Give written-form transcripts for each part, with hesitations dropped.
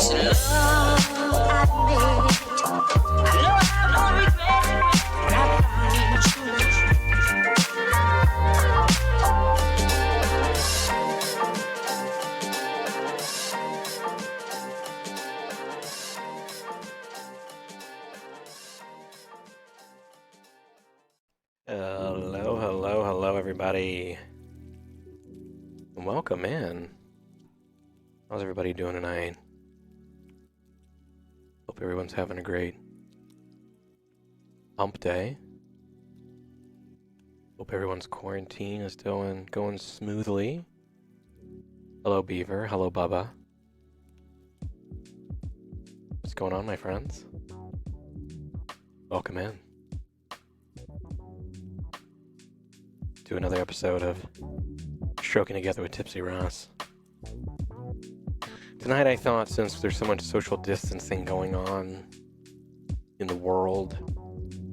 Hello, everybody. Welcome in. How's everybody doing tonight? Hope everyone's having a great hump day. Hope everyone's quarantine is going smoothly. Hello, Beaver. Hello, Bubba. What's going on, my friends? Welcome in to another episode of Stroking Together with TipsyRoss. Tonight I thought, since there's so much social distancing going on in the world,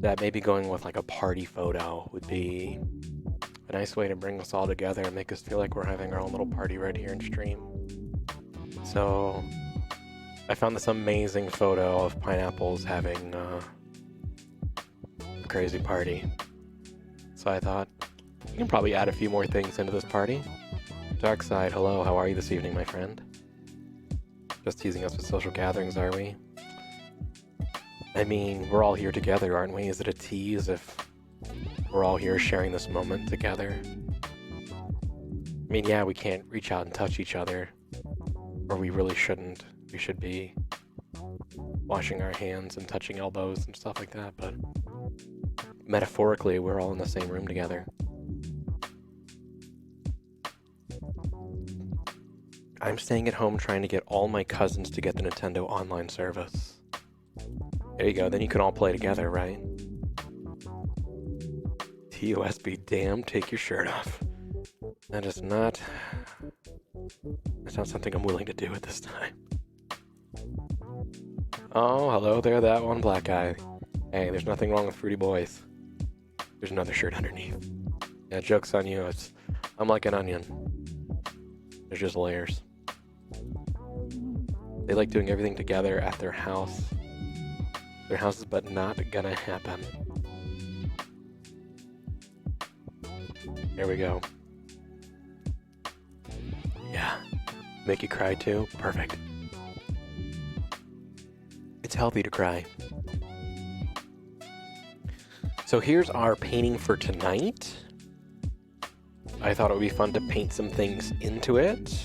that maybe going with like a party photo would be a nice way to bring us all together and make us feel like we're having our own little party right here in stream. So I found this amazing photo of pineapples having a crazy party. So I thought, you can probably add a few more things into this party. Darkside, hello, how are you this evening, my friend? Just teasing us with social gatherings, are we? I mean, we're all here together, aren't we? Is it a tease if we're all here sharing this moment together? I mean, yeah, we can't reach out and touch each other, or we really shouldn't. We should be washing our hands and touching elbows and stuff like that, but metaphorically, we're all in the same room together. I'm staying at home trying to get all my cousins to get the Nintendo online service. There you go, then you can all play together, right? TOS be damned, take your shirt off. That's not something I'm willing to do at this time. Oh, hello there, that one black guy. Hey, there's nothing wrong with Fruity Boys. There's another shirt underneath. Yeah, joke's on you, I'm like an onion. There's just layers. They like doing everything together at their house. Their houses, but not gonna happen. There we go. Yeah. Make you cry too? Perfect. It's healthy to cry. So here's our painting for tonight. I thought it would be fun to paint some things into it.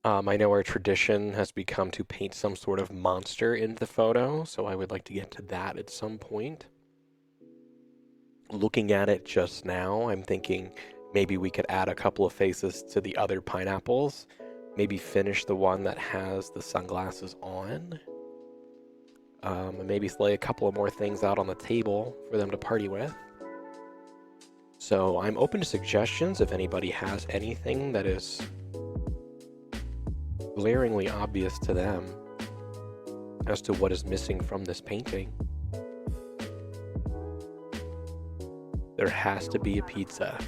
I know our tradition has become to paint some sort of monster into the photo, so I would like to get to that at some point. Looking at it just now, I'm thinking maybe we could add a couple of faces to the other pineapples. Maybe finish the one that has the sunglasses on. And maybe lay a couple of more things out on the table for them to party with. So I'm open to suggestions if anybody has anything that is glaringly obvious to them as to what is missing from this painting. There has to be a pizza.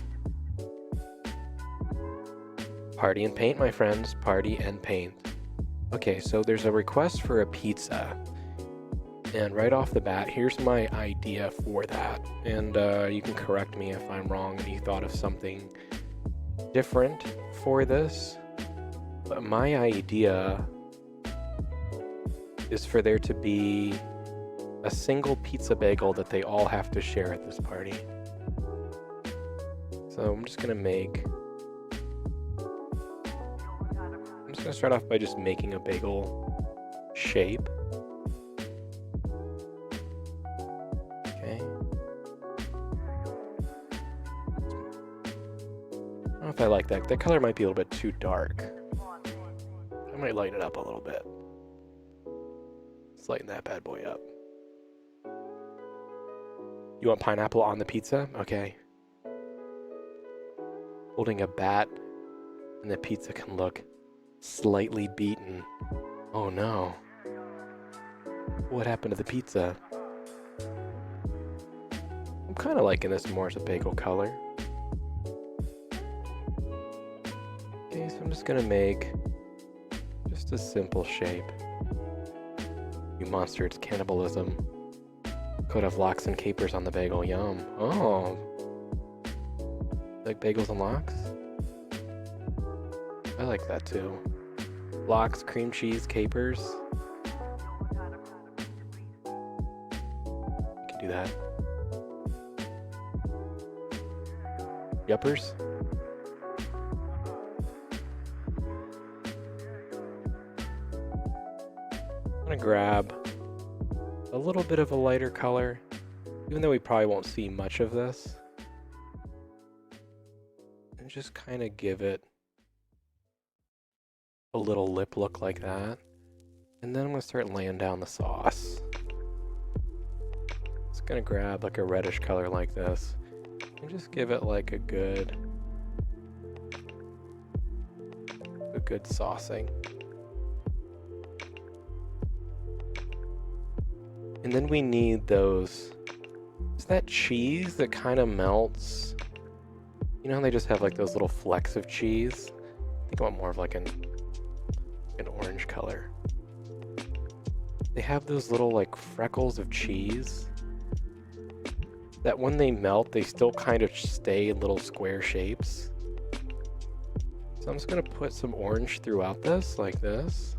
Party and paint, my friends. Party and paint. Okay, so there's a request for a pizza. And right off the bat, here's my idea for that. And you can correct me if I'm wrong and you thought of something different for this. But my idea is for there to be a single pizza bagel that they all have to share at this party. So I'm just gonna start off by just making a bagel shape. Okay. I don't know if I like that. That color might be a little bit too dark. I might lighten it up a little bit. Let's lighten that bad boy up. You want pineapple on the pizza? Okay. Holding a bat and the pizza can look slightly beaten. Oh no. What happened to the pizza? I'm kind of liking this more as a bagel color. Okay, so I'm just gonna make Just a simple shape. You monster, it's cannibalism. Could have lox and capers on the bagel, yum. Oh. Like bagels and lox? I like that too. Lox, cream cheese, capers. You can do that. Yuppers. I'm gonna grab a little bit of a lighter color, even though we probably won't see much of this. And just kind of give it a little lip look like that. And then I'm gonna start laying down the sauce. It's gonna grab like a reddish color like this and just give it like a good saucing. And then we need those, is that cheese that kind of melts? You know how they just have like those little flecks of cheese? I think I want more of like an orange color. They have those little like freckles of cheese that when they melt, they still kind of stay in little square shapes. So I'm just gonna put some orange throughout this, like this.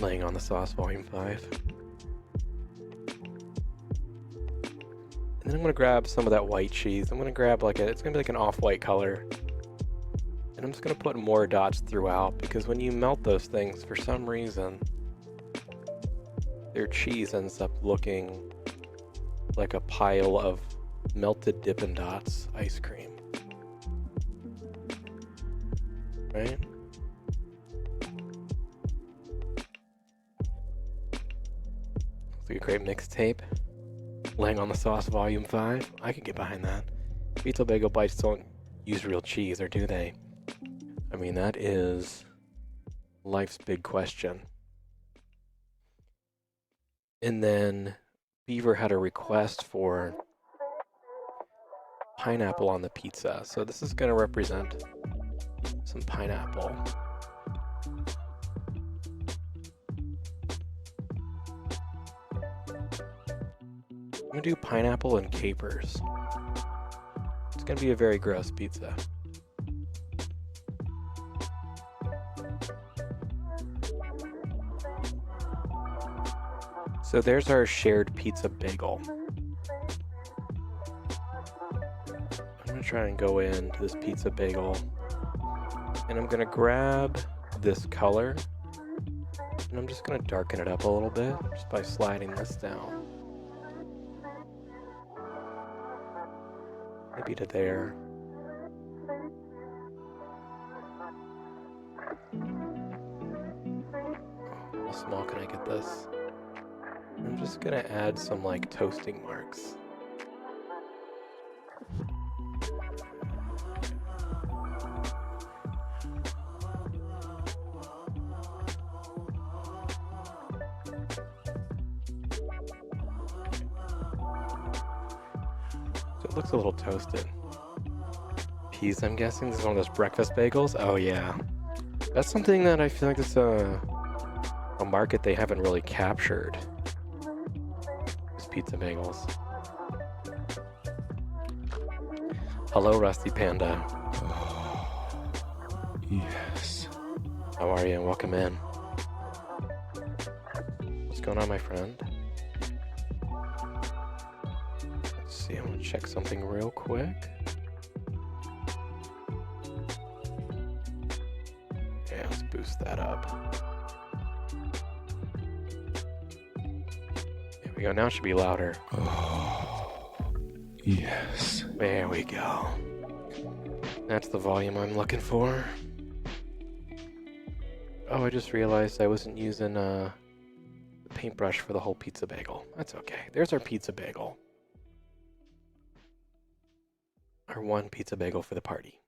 Laying on the sauce, volume 5. And then I'm gonna grab some of that white cheese. I'm gonna grab like it's gonna be like an off-white color. And I'm just gonna put more dots throughout because when you melt those things, for some reason, their cheese ends up looking like a pile of melted Dippin' Dots ice cream. Right? Looks like a great mixtape. Laying on the sauce, volume 5. I could get behind that. Pizza bagel bites don't use real cheese, or do they? I mean, that is life's big question. And then Beaver had a request for pineapple on the pizza. So this is going to represent some pineapple. I'm going to do pineapple and capers. It's going to be a very gross pizza. So there's our shared pizza bagel. I'm going to try and go into this pizza bagel. And I'm going to grab this color. And I'm just going to darken it up a little bit just by sliding this down. Maybe to there. Oh, how small can I get this? I'm just gonna add some like toasting marks. So it looks a little toasted. Peas, I'm guessing. This is one of those breakfast bagels. Oh yeah, that's something that I feel like it's a market they haven't really captured. Pizza bagels. Hello, Rusty Panda. Oh, yes. How are you? Welcome in. What's going on, my friend? Let's see, I want to check something real quick. Yeah, let's boost that up. There we go, now it should be louder. Oh, yes. There we go. That's the volume I'm looking for. Oh, I just realized I wasn't using the paintbrush for the whole pizza bagel. That's okay. There's our pizza bagel. Our one pizza bagel for the party.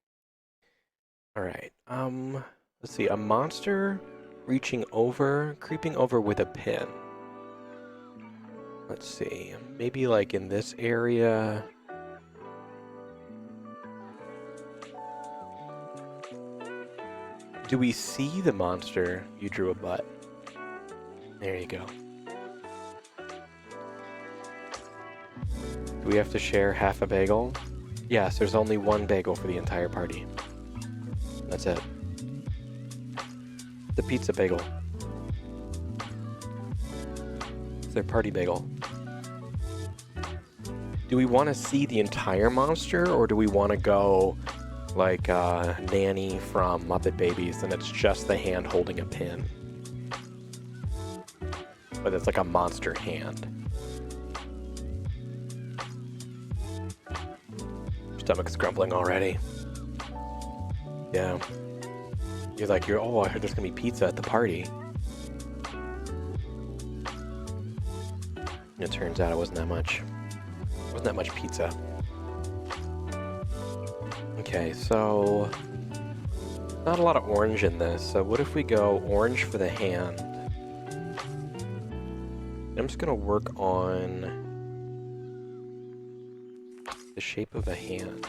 All right. Let's see. A monster creeping over with a pin. Let's see. Maybe like in this area. Do we see the monster? You drew a butt. There you go. Do we have to share half a bagel? Yes, there's only one bagel for the entire party. That's it. The pizza bagel. It's their party bagel. Do we want to see the entire monster, or do we want to go like Nanny from Muppet Babies and it's just the hand holding a pin? But it's like a monster hand. Stomach's grumbling already. Yeah. You're like, oh, I heard there's gonna be pizza at the party. And it turns out it wasn't that much. It wasn't that much pizza. Okay, so not a lot of orange in this. So what if we go orange for the hand? I'm just gonna work on the shape of the hand.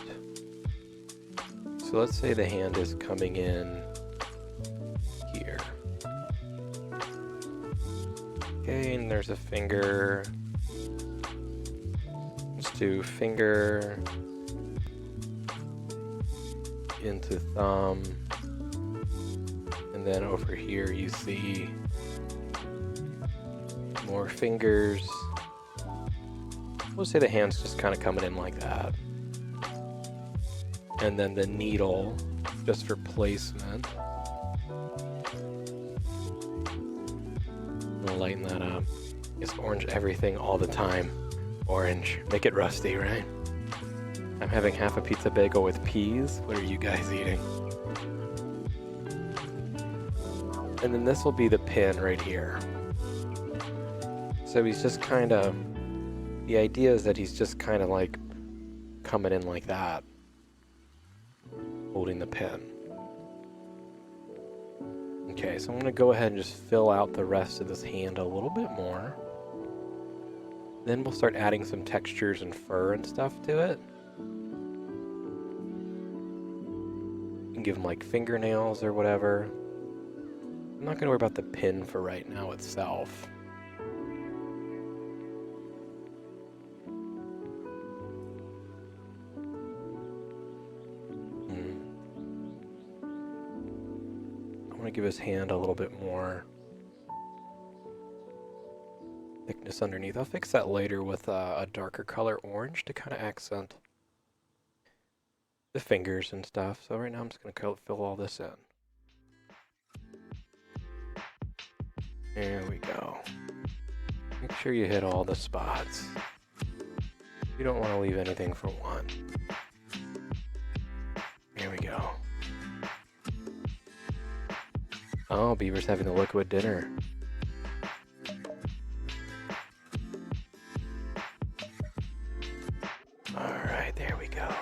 So let's say the hand is coming in here. Okay, and there's a finger. Let's do finger into thumb. And then over here you see more fingers. We'll say the hand's just kind of coming in like that. And then the needle, just for placement. We'll lighten that up. It's orange everything all the time. Orange. Make it rusty, right? I'm having half a pizza bagel with peas. What are you guys eating? And then this will be the pin right here. So he's just kind of... The idea is that he's just kind of like coming in like that. Holding the pin. Okay, so I'm going to go ahead and just fill out the rest of this hand a little bit more. Then we'll start adding some textures and fur and stuff to it. You can give him like fingernails or whatever. I'm not going to worry about the pin for right now itself. I want to give his hand a little bit more thickness underneath. I'll fix that later with a darker color orange to kind of accent the fingers and stuff. So right now I'm just going to fill all this in. There we go. Make sure you hit all the spots. You don't want to leave anything for one. There we go. Oh, Beaver's having the liquid dinner. Alright, there we go.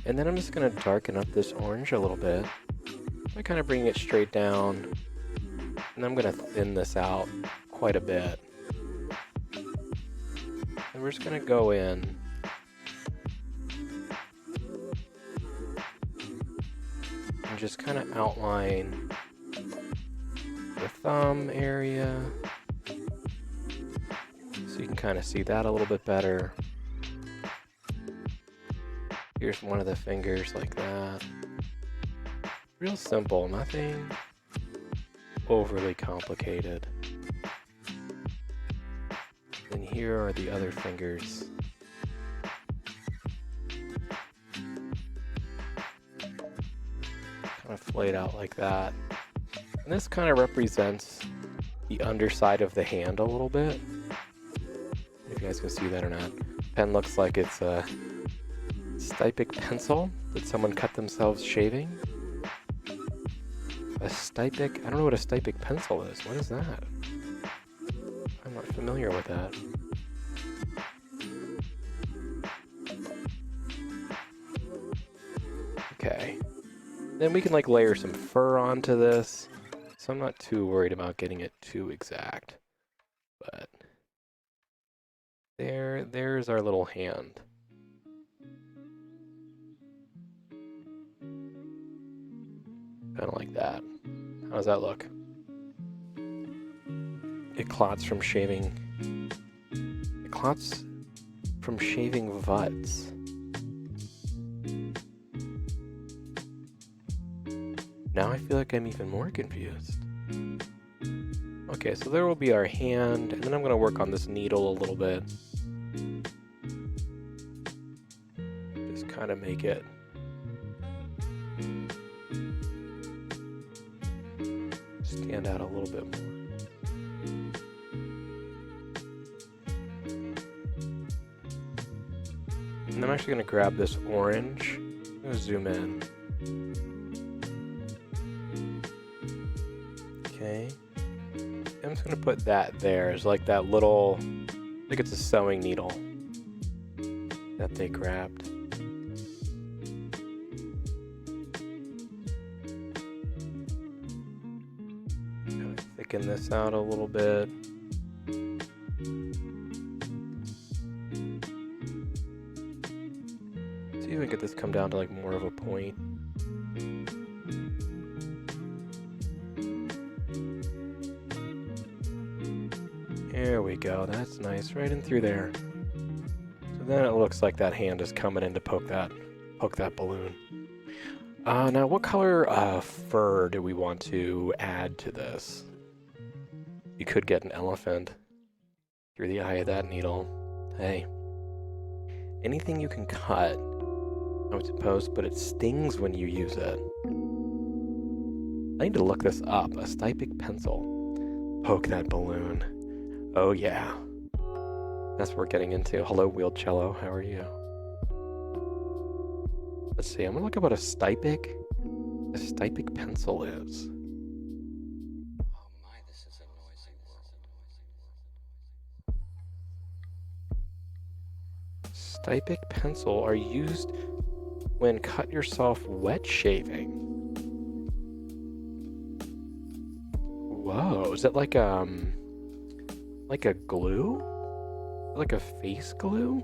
And then I'm just going to darken up this orange a little bit. I'm kind of bringing it straight down. And I'm going to thin this out quite a bit. And we're just going to go in. And just kind of outline the thumb area, so you can kind of see that a little bit better. Here's one of the fingers like that. Real simple, nothing overly complicated. And here are the other fingers. Kind of flayed out like that. And this kind of represents the underside of the hand a little bit. If you guys can see that or not. Pen looks like it's a stypic pencil that someone cut themselves shaving. A stypic? I don't know what a stypic pencil is. What is that? I'm not familiar with that. Okay. Then we can like layer some fur onto this. So I'm not too worried about getting it too exact. But there's our little hand. Kind of like that. How does that look? It clots from shaving. It clots from shaving VUTs. Now I feel like I'm even more confused. Okay, so there will be our hand, and then I'm going to work on this needle a little bit. Just kind of make it stand out a little bit more. And I'm actually going to grab this orange. I'm going to zoom in. Okay. I'm just going to put that there as like that little, I think it's a sewing needle that they grabbed. Kind of thicken this out a little bit. See if we can get this come down to like more of a point. There we go, that's nice, right in through there. So then it looks like that hand is coming in to poke that balloon. Now what color fur do we want to add to this? You could get an elephant through the eye of that needle. Hey. Anything you can cut, I would suppose, but it stings when you use it. I need to look this up. A stypic pencil. Poke that balloon. Oh yeah. That's what we're getting into. Hello, wheeled cello. How are you? Let's see. I'm gonna look up what a stypic pencil is. Oh my, this is a noisy world. Stypic pencil are used when cut yourself wet shaving. Whoa, is that like a glue? Like a face glue?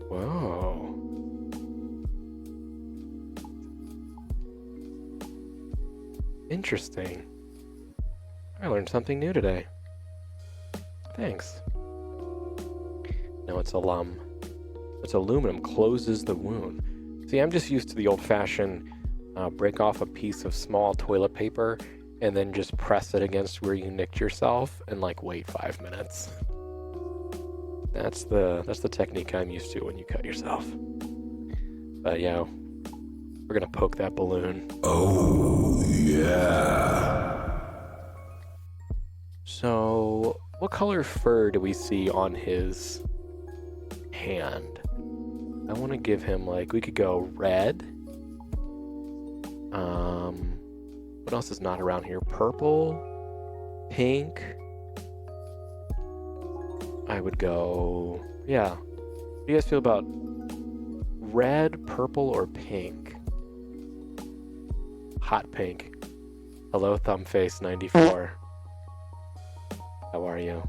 Whoa. Interesting. I learned something new today. Thanks. No, it's alum. It's aluminum, closes the wound. See, I'm just used to the old-fashioned break off a piece of small toilet paper and then just press it against where you nicked yourself and like wait 5 minutes. That's the technique I'm used to when you cut yourself. But yeah, we're gonna poke that balloon. Oh, yeah. So, what color fur do we see on his hand? I want to give him like, we could go red. What else is not around here? Purple, pink. I would go, yeah. What do you guys feel about red, purple, or pink? Hot pink. Hello, Thumbface94. How are you?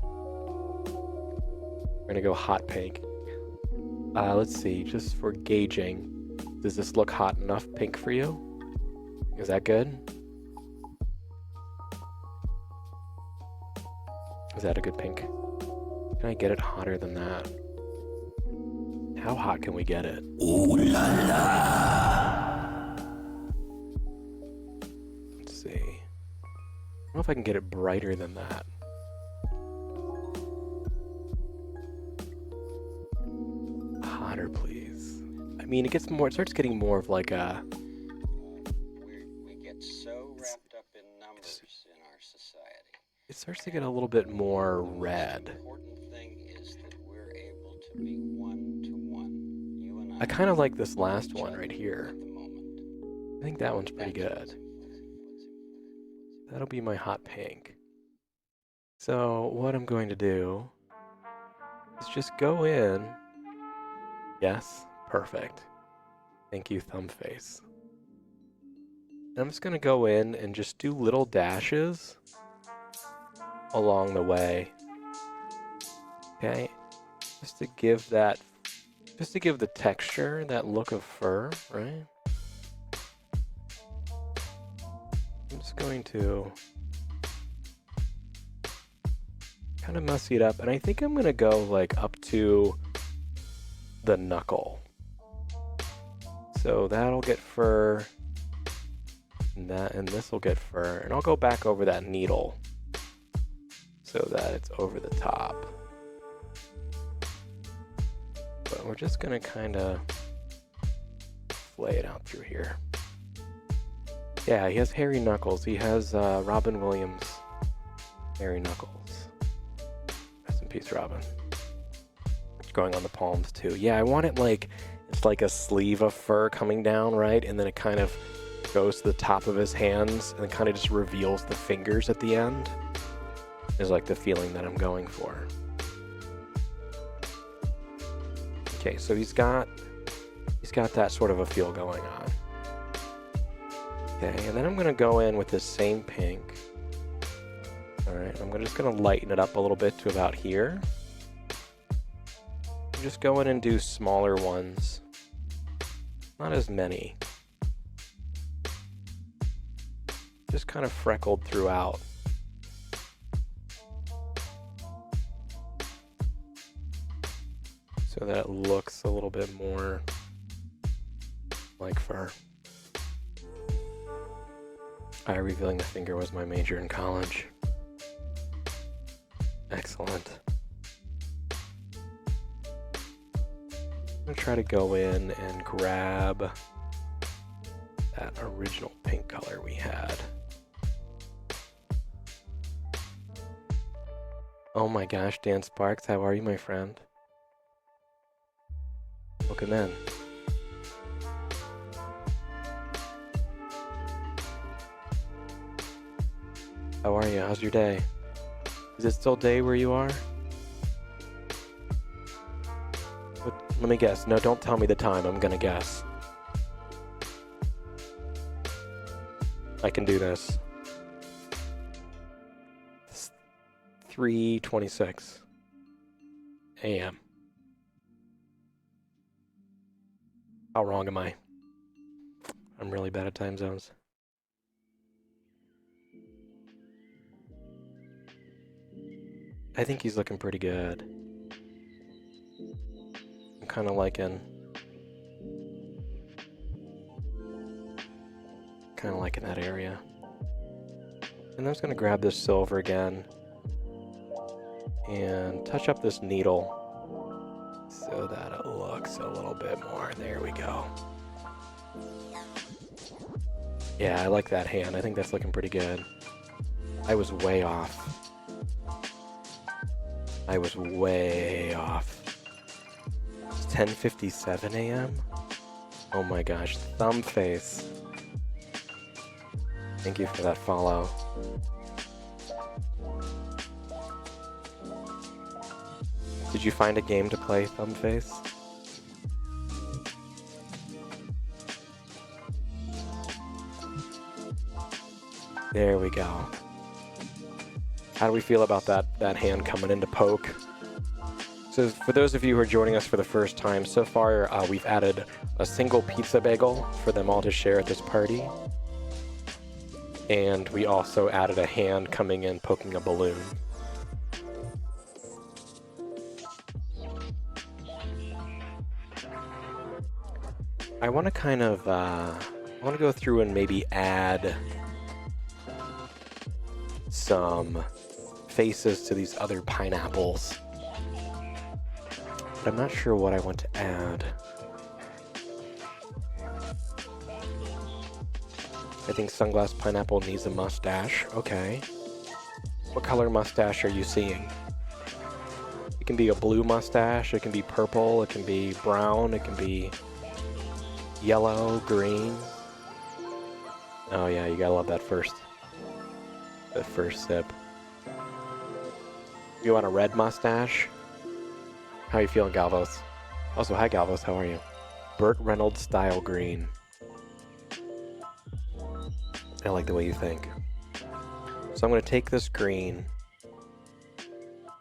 We're gonna go hot pink. Let's see, just for gauging, does this look hot enough pink for you? Is that good? Is that a good pink? Can I get it hotter than that? How hot can we get it? Ooh la la. Let's see. I don't know if I can get it brighter than that. Hotter, please. I mean, it starts getting more of like a... We get so wrapped up in numbers in our society. It starts to get a little bit more red. The important thing is that we're able to be one to one. You and I kind of like this last one right here. at the moment. I think that one's pretty good. That'll be my hot pink. So what I'm going to do is just go in. Yes, perfect. Thank you, Thumbface. I'm just going to go in and just do little dashes along the way. Okay? Just to give that Just to give the texture, that look of fur, right? I'm just going to kind of messy it up, and I think I'm gonna go like up to the knuckle. So that'll get fur, and this will get fur, and I'll go back over that needle so that it's over the top. But we're just gonna kind of lay it out through here. Yeah, he has hairy knuckles. He has Robin Williams hairy knuckles. Rest in peace, Robin. Going on the palms too. Yeah, I want it like it's like a sleeve of fur coming down, right? And then it kind of goes to the top of his hands and kind of just reveals the fingers at the end. Is like the feeling that I'm going for. Okay, so he's got that sort of a feel going on. Okay, and then I'm gonna go in with this same pink. All right, I'm just gonna lighten it up a little bit to about here. Just go in and do smaller ones. Not as many. Just kind of freckled throughout. So that it looks a little bit more like fur. Revealing the finger was my major in college. Excellent. I'm gonna try to go in and grab that original pink color we had. Oh my gosh, Dan Sparks, how are you, my friend? Welcome in. How are you? How's your day? Is it still day where you are? Let me guess. No, don't tell me the time. I'm gonna guess. I can do this. It's 3:26 a.m. How wrong am I? I'm really bad at time zones. I think he's looking pretty good. I'm kind of liking that area. And I'm just going to grab this silver again and touch up this needle so that it looks a little bit more. There we go. Yeah, I like that hand. I think that's looking pretty good. I was way off. It's 10:57 a.m. Oh my gosh, thumb face. Thank you for that follow. Did you find a game to play, Thumbface? There we go. How do we feel about that hand coming in to poke? So for those of you who are joining us for the first time, so far we've added a single pizza bagel for them all to share at this party. And we also added a hand coming in poking a balloon. I want to go through and maybe add some faces to these other pineapples. But I'm not sure what I want to add. I think Sunglass Pineapple needs a mustache. Okay. What color mustache are you seeing? It can be a blue mustache, it can be purple, it can be brown, it can be yellow, green. Oh yeah, you gotta love that first sip. You want a red mustache? How you feeling, Galvos? Also, hi Galvos, how are you? Burt Reynolds style green. I like the way you think. So I'm going to take this green,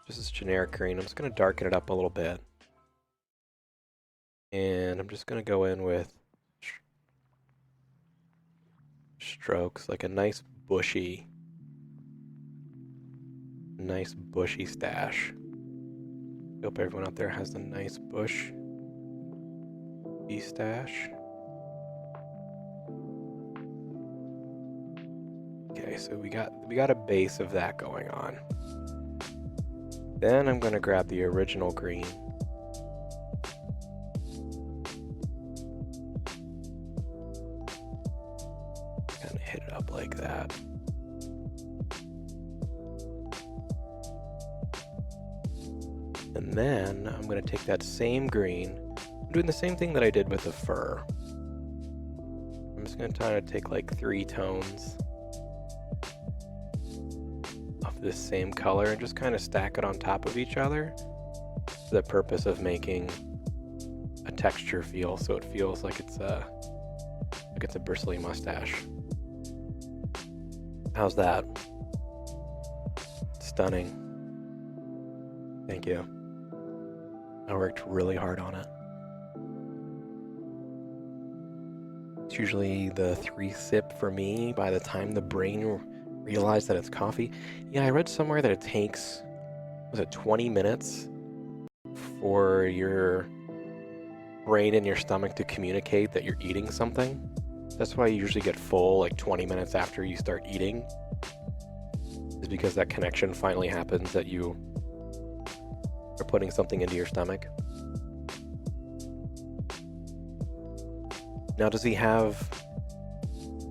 just this generic green, I'm just going to darken it up a little bit. And I'm just going to go in with strokes, like a nice bushy stash. Hope everyone out there has a nice bushy stash. Okay, so we got a base of that going on. Then I'm going to grab the original green. Kind of hit it up like that. And then I'm going to take that same green. I'm doing the same thing that I did with the fur. I'm just going to try to take like 3 tones of this same color and just kind of stack it on top of each other for the purpose of making a texture feel, so it feels like it's a bristly mustache. How's that? Stunning. Thank you. I worked really hard on it. It's usually the 3-sip for me by the time the brain realized that it's coffee. Yeah, I read somewhere that it takes, was it 20 minutes for your brain and your stomach to communicate that you're eating something. That's why you usually get full like 20 minutes after you start eating. Is because that connection finally happens that you are putting something into your stomach. Now, does he have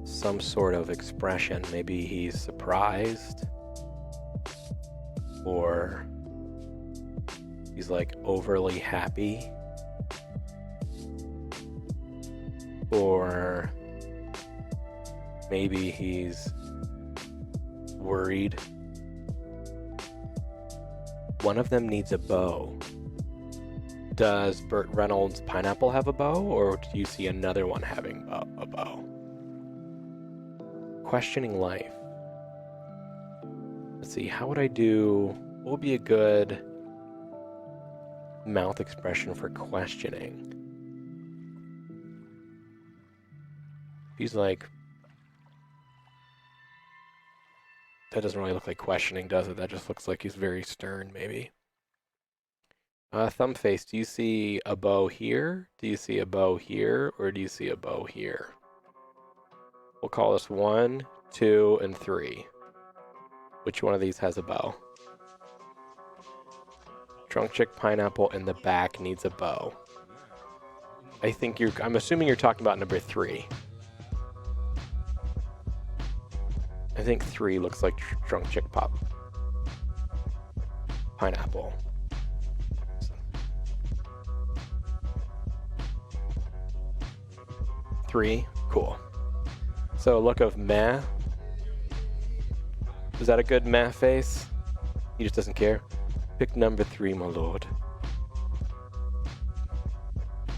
some sort of expression? Maybe he's surprised, or he's like overly happy, or maybe he's worried. One of them needs a bow. Does Burt Reynolds' pineapple have a bow, or do you see another one having a bow? Questioning life. Let's see, how would I do, what would be a good mouth expression for questioning? He's like, that doesn't really look like questioning, does it? That just looks like he's very stern, maybe. Thumbface, do you see a bow here? Do you see a bow here? Or do you see a bow here? We'll call this 1, 2, and 3. Which one of these has a bow? Drunk Chick Pineapple in the back needs a bow. I'm assuming you're talking about number 3. I think 3 looks like Drunk Chick Pineapple. 3, cool. So look of meh. Is that a good meh face? He just doesn't care. Pick number 3, my lord.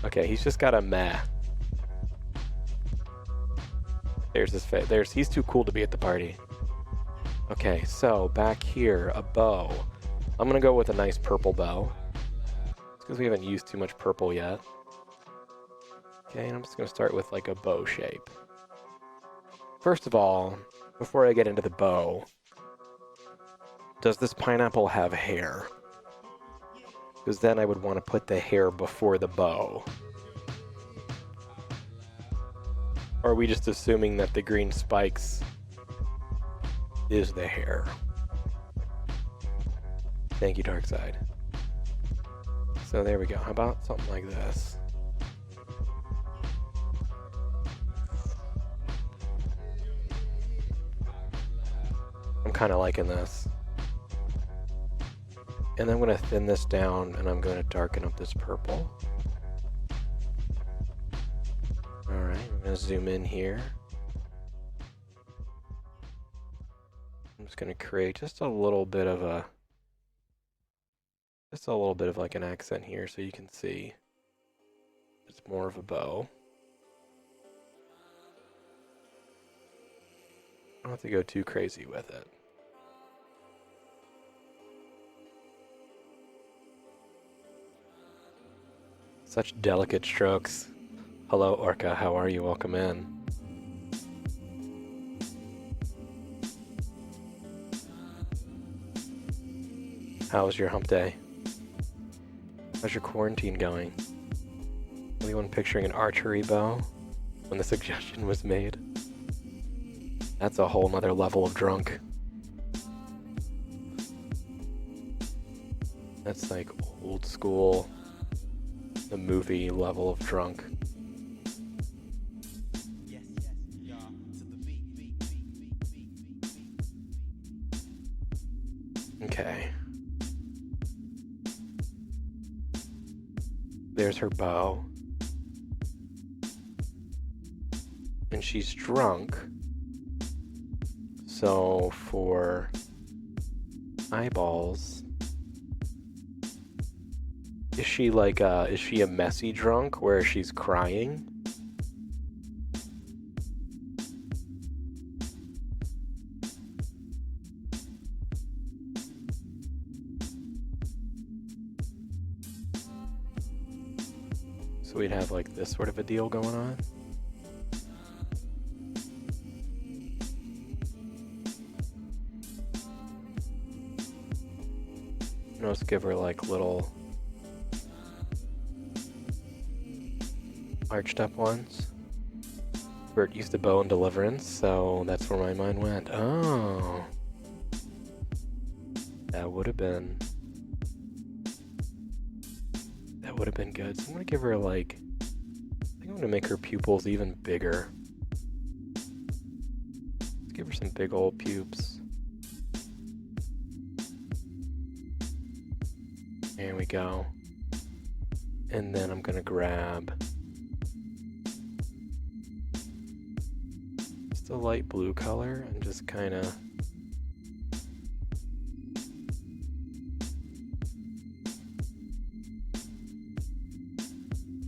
Okay, he's just got a meh. There's his face. He's too cool to be at the party. Okay, so back here, a bow. I'm gonna go with a nice purple bow. It's because we haven't used too much purple yet. Okay, and I'm just gonna start with like a bow shape. First of all, before I get into the bow, does this pineapple have hair? Because then I would want to put the hair before the bow. Or are we just assuming that the green spikes is the hair? Thank you, Darkside. So there we go. How about something like this? I'm kind of liking this. And then I'm going to thin this down and I'm going to darken up this purple. Alright, I'm going to zoom in here. I'm just going to create just a little bit of like an accent here so you can see it's more of a bow. I don't have to go too crazy with it. Such delicate strokes. Hello, Orca. How are you? Welcome in. How was your hump day? How's your quarantine going? Anyone picturing an archery bow when the suggestion was made? That's a whole nother level of drunk. That's like old school, the movie level of drunk. Okay. There's her bow. And she's drunk. So for eyeballs, is she like is she a messy drunk where she's crying? So we'd have like this sort of a deal going on. Let's give her like little arched up ones. Bert used to bow in Deliverance, so that's where my mind went. Oh. That would have been good. So I'm gonna give her like, I think I'm gonna make her pupils even bigger. Let's give her some big old pubes. There we go. And then I'm gonna grab just a light blue color and just kind of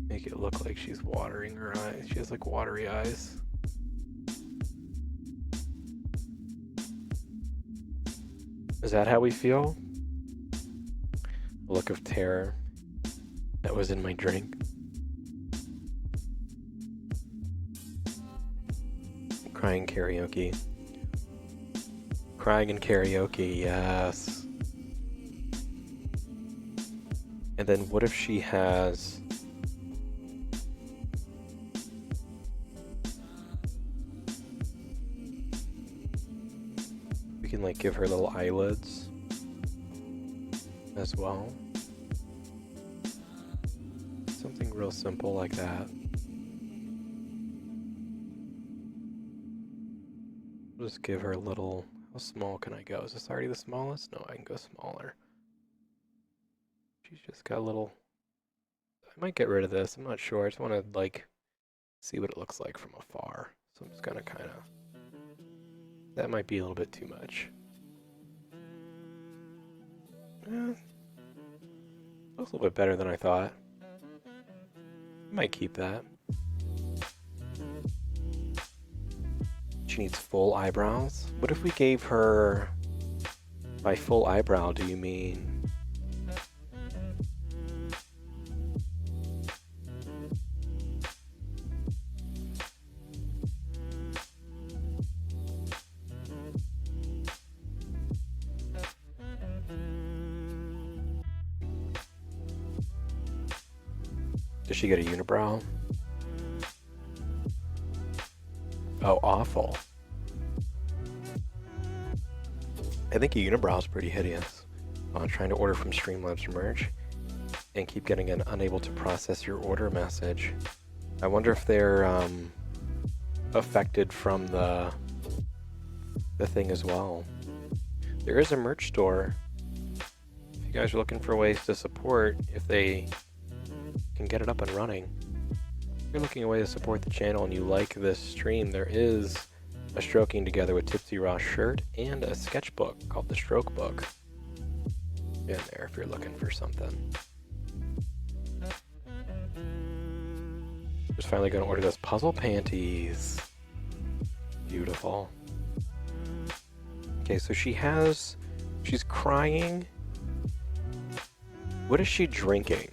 make it look like she's watering her eyes. She has like watery eyes. Is that how we feel? A look of terror that was in my drink. Crying karaoke. Crying in karaoke, yes. And then what if she has... We can like give her little eyelids as well. Something real simple like that. Just give her a little... How small can I go? Is this already the smallest? No, I can go smaller. She's just got a little... I might get rid of this. I'm not sure. I just want to, like, see what it looks like from afar. So I'm just gonna kind of... That might be a little bit too much. Looks a little bit better than I thought. Might keep that. She needs full eyebrows. What if we gave her... By full eyebrow, do you mean... Does she get a unibrow? Oh, awful. I think a unibrow is pretty hideous. I'm trying to order from Streamlabs merch and keep getting an unable to process your order message. I wonder if they're affected from the thing as well. There is a merch store. If you guys are looking for ways to support, if they can get it up and running. If you're looking at a way to support the channel and you like this stream, there is a Stroking Together with TipsyRoss shirt and a sketchbook called the Stroke Book in there if you're looking for something. Just finally gonna order those puzzle panties. Beautiful. Okay, so she's crying. What is she drinking?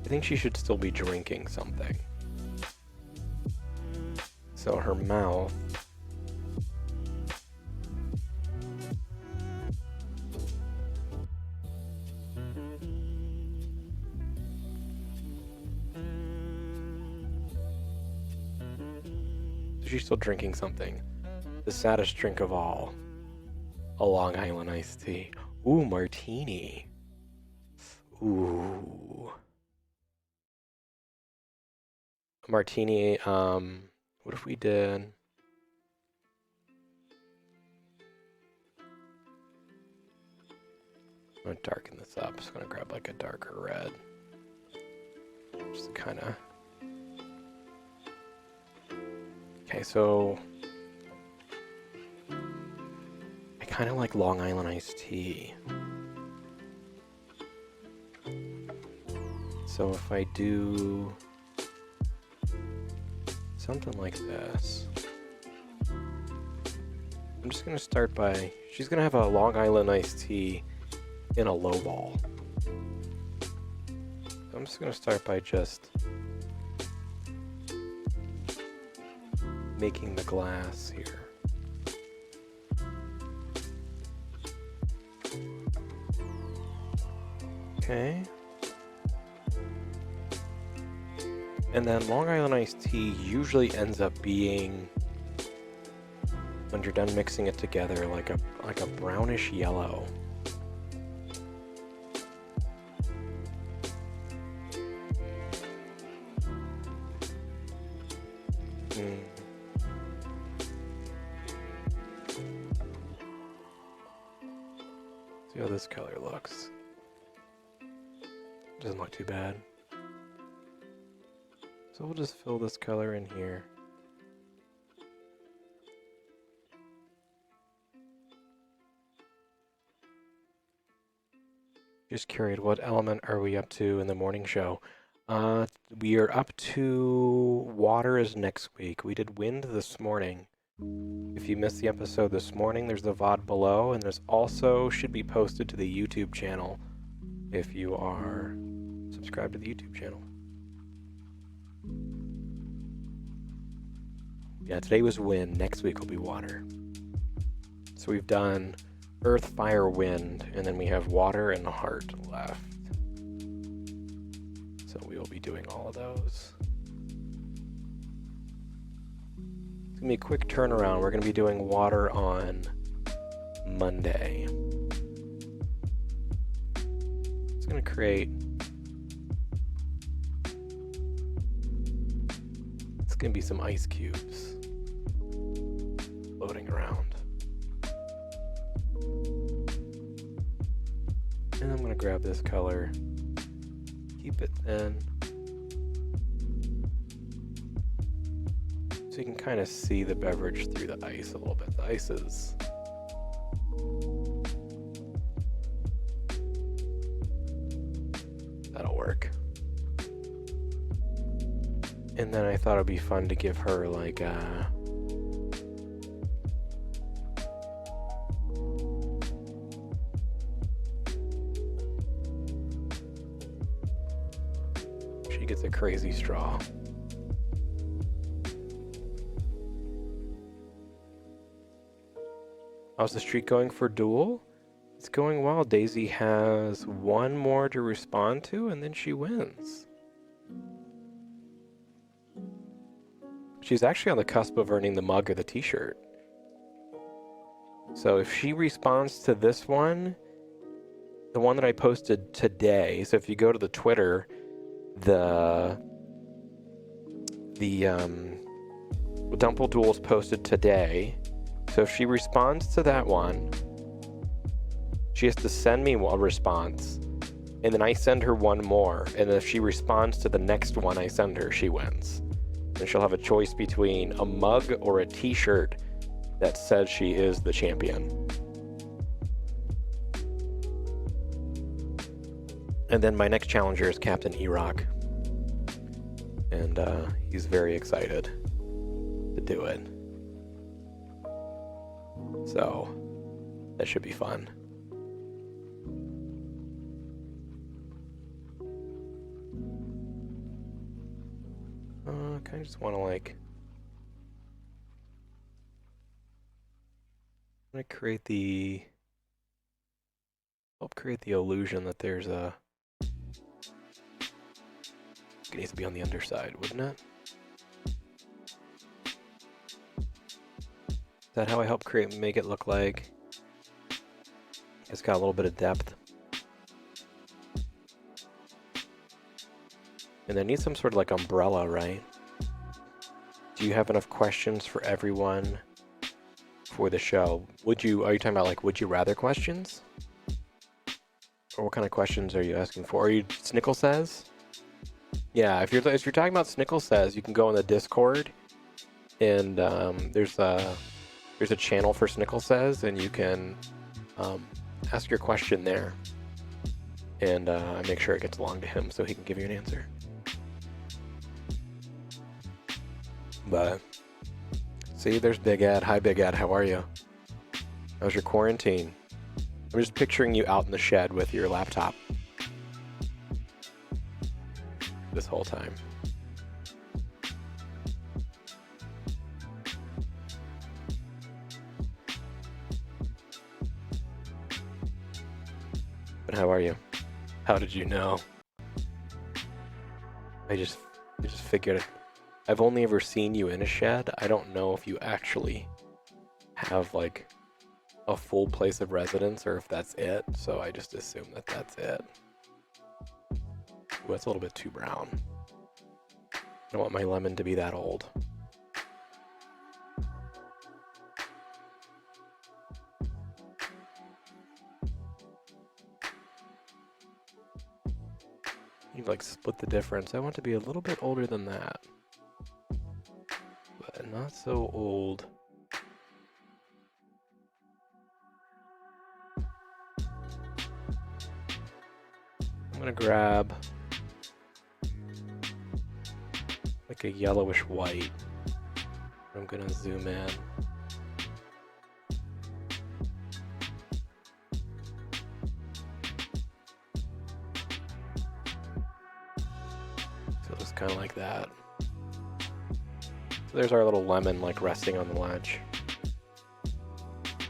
I think she should still be drinking something. So her mouth... She's still drinking something. The saddest drink of all. A Long Island iced tea. Ooh, martini. Ooh. Martini, what if we did... I'm gonna darken this up. Just gonna grab like a darker red. Just kinda... Okay, so... I kinda like Long Island iced tea. So if I do... something like this. I'm just gonna start by... She's gonna have a Long Island iced tea in a low ball. I'm just gonna start by just making the glass here. Okay. And then Long Island iced tea usually ends up being, when you're done mixing it together, like a brownish yellow. See how this color looks. Doesn't look too bad. So we'll just fill this color in here. Just curious, what element are we up to in the morning show? We are up to water is next week. We did wind this morning. If you missed the episode this morning, there's the VOD below, and there's also should be posted to the YouTube channel if you are subscribed to the YouTube channel. Yeah, today was wind. Next week will be water. So we've done earth, fire, wind, and then we have water and heart left. So we will be doing all of those. It's gonna be a quick turnaround. We're gonna be doing water on Monday. It's gonna create... It's gonna be some ice cubes floating around. And I'm gonna grab this color, keep it thin, so you can kind of see the beverage through the ice a little bit. The ice is that'll work. And then I thought it'd be fun to give her like a gets a crazy straw. How's the streak going for Duel? It's going well. Daisy has one more to respond to, and then she wins. She's actually on the cusp of earning the mug or the t-shirt. So if she responds to this one, the one that I posted today, so if you go to the Twitter, the Dumple Duels posted today. So if she responds to that one, she has to send me a response, and then I send her one more, and if she responds to the next one I send her, she wins. And she'll have a choice between a mug or a t-shirt that says she is the champion. And then my next challenger is Captain E-Rock. And he's very excited to do it. So, that should be fun. I kind of just want to like... I'm going to create the... help create the illusion that there's a... It needs to be on the underside, wouldn't it? Is that how I help make it look like it's got a little bit of depth? And there needs some sort of like umbrella, right? Do you have enough questions for everyone for the show? Are you talking about like would you rather questions? Or what kind of questions are you asking for? Are you Snickle Says? Yeah, if you're talking about Snickle Says, you can go on the Discord, and there's a channel for Snickle Says, and you can ask your question there, and I make sure it gets along to him so he can give you an answer. But see, there's Big Ed. Hi, Big Ed. How are you? How's your quarantine? I'm just picturing you out in the shed with your laptop this whole time. But how are you? How did you know? I just figured it. I've only ever seen you in a shed. I don't know if you actually have like a full place of residence or if that's it. So I just assume that that's it. Ooh, that's a little bit too brown. I don't want my lemon to be that old. You like split the difference. I want to be a little bit older than that. But not so old. I'm gonna grab like a yellowish white. I'm gonna zoom in. So it's kind of like that. So there's our little lemon like resting on the ledge.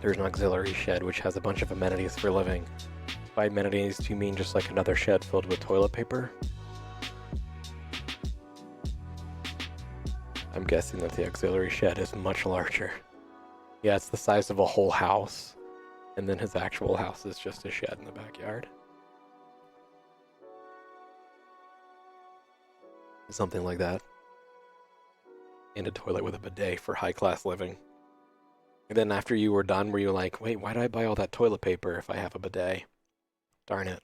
There's an auxiliary shed which has a bunch of amenities for living. By amenities, do you mean just like another shed filled with toilet paper? I'm guessing that the auxiliary shed is much larger. Yeah, it's the size of a whole house. And then his actual house is just a shed in the backyard. Something like that. And a toilet with a bidet for high-class living. And then after you were done, were you like, wait, why did I buy all that toilet paper if I have a bidet? Darn it.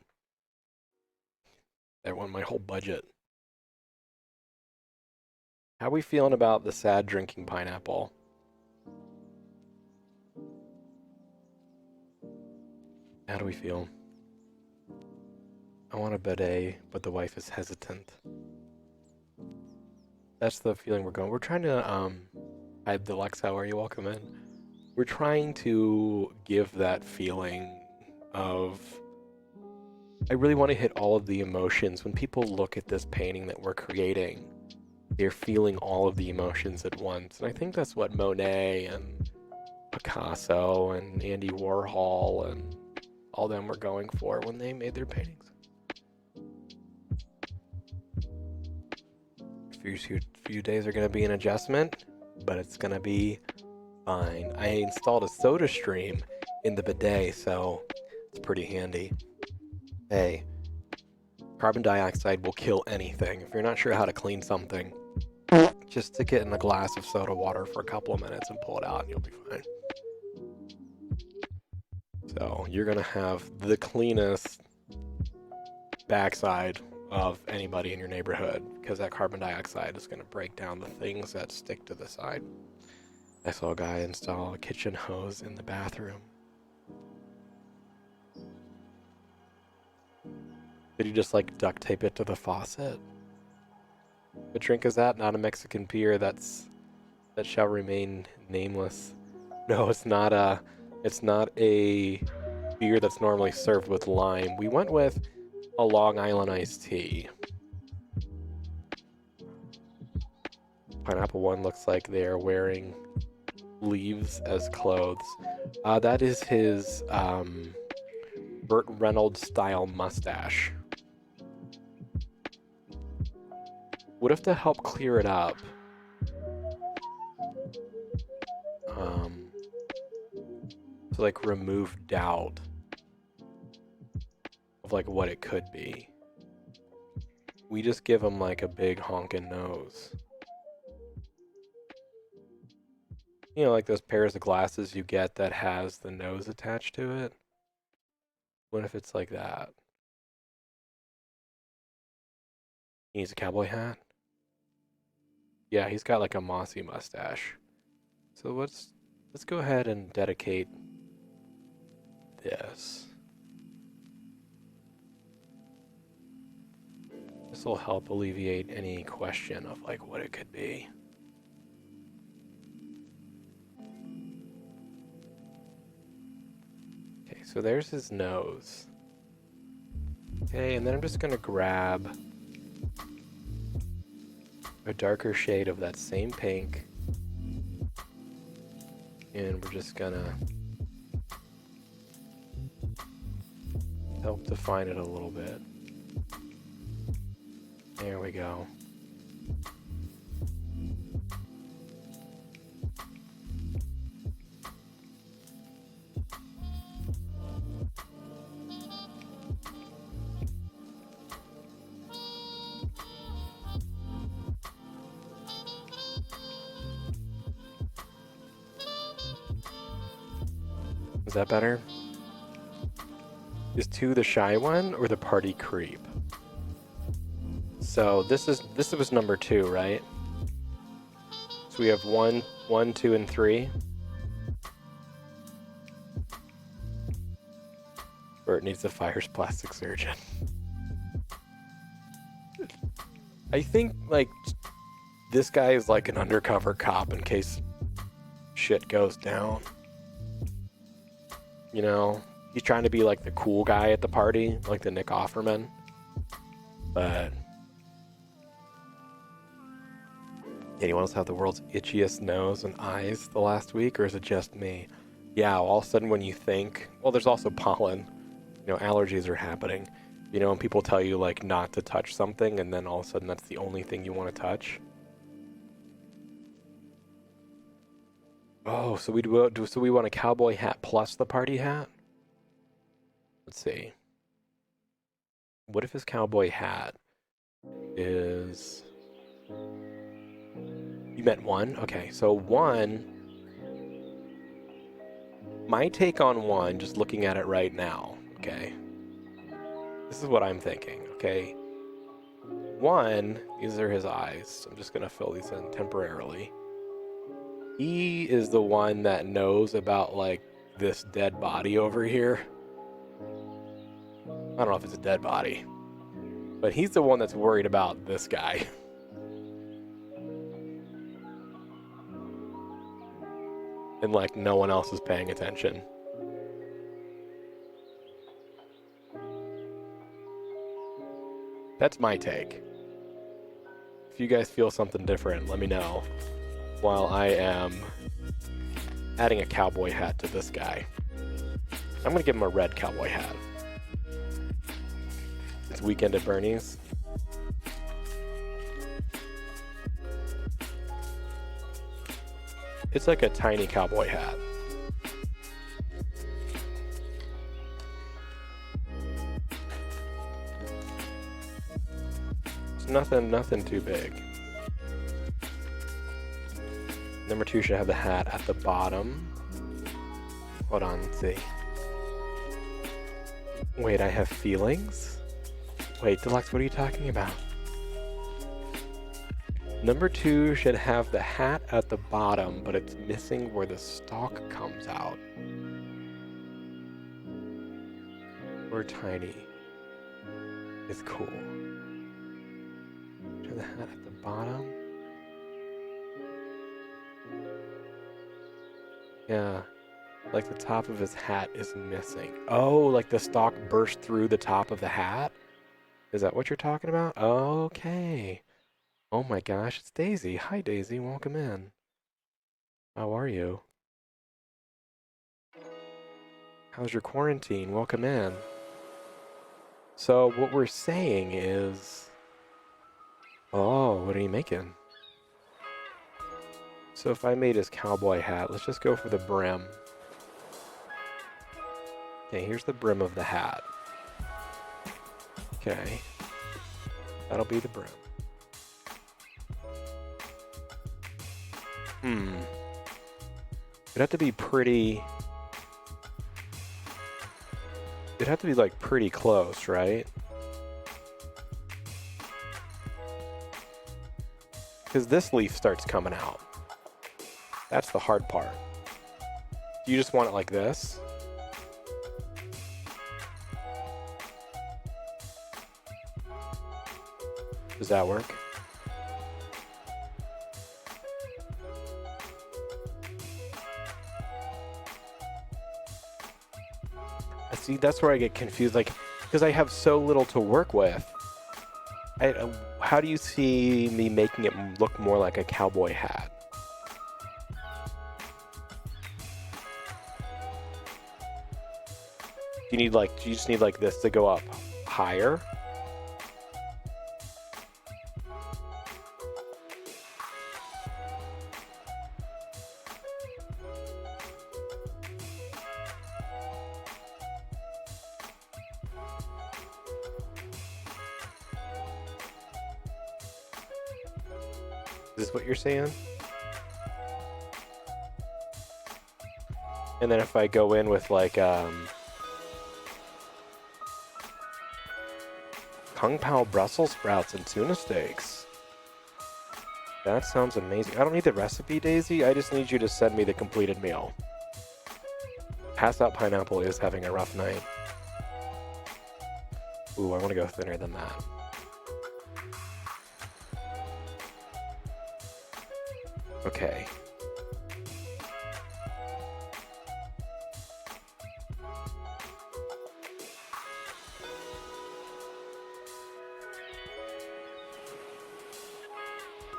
That won my whole budget. How are we feeling about the sad drinking pineapple? How do we feel? I want a bidet, but the wife is hesitant. That's the feeling we're going. We're trying to, hi Deluxe, how are you? Welcome in. We're trying to give that feeling of, I really want to hit all of the emotions. When people look at this painting that we're creating, they're feeling all of the emotions at once. And I think that's what Monet and Picasso and Andy Warhol and all them were going for when they made their paintings. Few days are going to be an adjustment, but it's going to be fine. I installed a soda stream in the bidet, so it's pretty handy. Hey, carbon dioxide will kill anything. If you're not sure how to clean something, just stick it in a glass of soda water for a couple of minutes and pull it out and you'll be fine. So you're going to have the cleanest backside of anybody in your neighborhood because that carbon dioxide is going to break down the things that stick to the side. I saw a guy install a kitchen hose in the bathroom. Did you just like duct tape it to the faucet? What drink is that? Not a Mexican beer. That shall remain nameless. No, it's not a beer that's normally served with lime. We went with a Long Island iced tea. Pineapple one looks like they are wearing leaves as clothes. That is his Burt Reynolds style mustache. What if to help clear it up? To like remove doubt of like what it could be. We just give him like a big honking nose. You know, like those pairs of glasses you get that has the nose attached to it? What if it's like that? He needs a cowboy hat? Yeah, he's got like a mossy mustache. So let's go ahead and dedicate this. This will help alleviate any question of like what it could be. Okay, so there's his nose. Okay, and then I'm just gonna grab a darker shade of that same pink. And we're just gonna help define it a little bit. There we go. Is that better? Is 2 the shy one or the party creep? So this was number 2, right? So we have 1, 2, and 3. Bert needs a fires plastic surgeon. I think like this guy is like an undercover cop in case shit goes down. You know, he's trying to be like the cool guy at the party, like the Nick Offerman. But anyone else have the world's itchiest nose and eyes the last week, or is it just me? Yeah, all of a sudden when you think, well, there's also pollen. You know, allergies are happening. You know, when people tell you like not to touch something, and then all of a sudden that's the only thing you want to touch. Oh, so we want a cowboy hat plus the party hat? Let's see. What if his cowboy hat is... You meant 1? Okay, so 1... My take on 1, just looking at it right now, okay? This is what I'm thinking, okay? 1, these are his eyes. I'm just going to fill these in temporarily. He is the one that knows about, like, this dead body over here. I don't know if it's a dead body. But he's the one that's worried about this guy. And, like, no one else is paying attention. That's my take. If you guys feel something different, let me know. While I am adding a cowboy hat to this guy. I'm gonna give him a red cowboy hat. It's Weekend at Bernie's. It's like a tiny cowboy hat. It's nothing too big. Number 2 should have the hat at the bottom. Hold on, let's see. Wait, I have feelings? Wait, Deluxe, what are you talking about? Number 2 should have the hat at the bottom, but it's missing where the stalk comes out. Or tiny is cool. Should the hat at the bottom? Yeah, like the top of his hat is missing. Oh, like the stalk burst through the top of the hat? Is that what you're talking about? Okay. Oh my gosh, it's Daisy. Hi, Daisy. Welcome in. How are you? How's your quarantine? Welcome in. So what we're saying is... Oh, what are you making? So if I made his cowboy hat, let's just go for the brim. Okay, here's the brim of the hat. Okay. That'll be the brim. It'd have to be pretty... It'd have to be, like, pretty close, right? Because this leaf starts coming out. That's the hard part. You just want it like this? Does that work? See, that's where I get confused, like, because I have so little to work with. How do you see me making it look more like a cowboy hat? Do you just need like this to go up higher? Is this what you're saying? And then if I go in with like Kung Pao Brussels sprouts and tuna steaks. That sounds amazing. I don't need the recipe, Daisy. I just need you to send me the completed meal. Pass Out Pineapple is having a rough night. Ooh, I want to go thinner than that. Okay.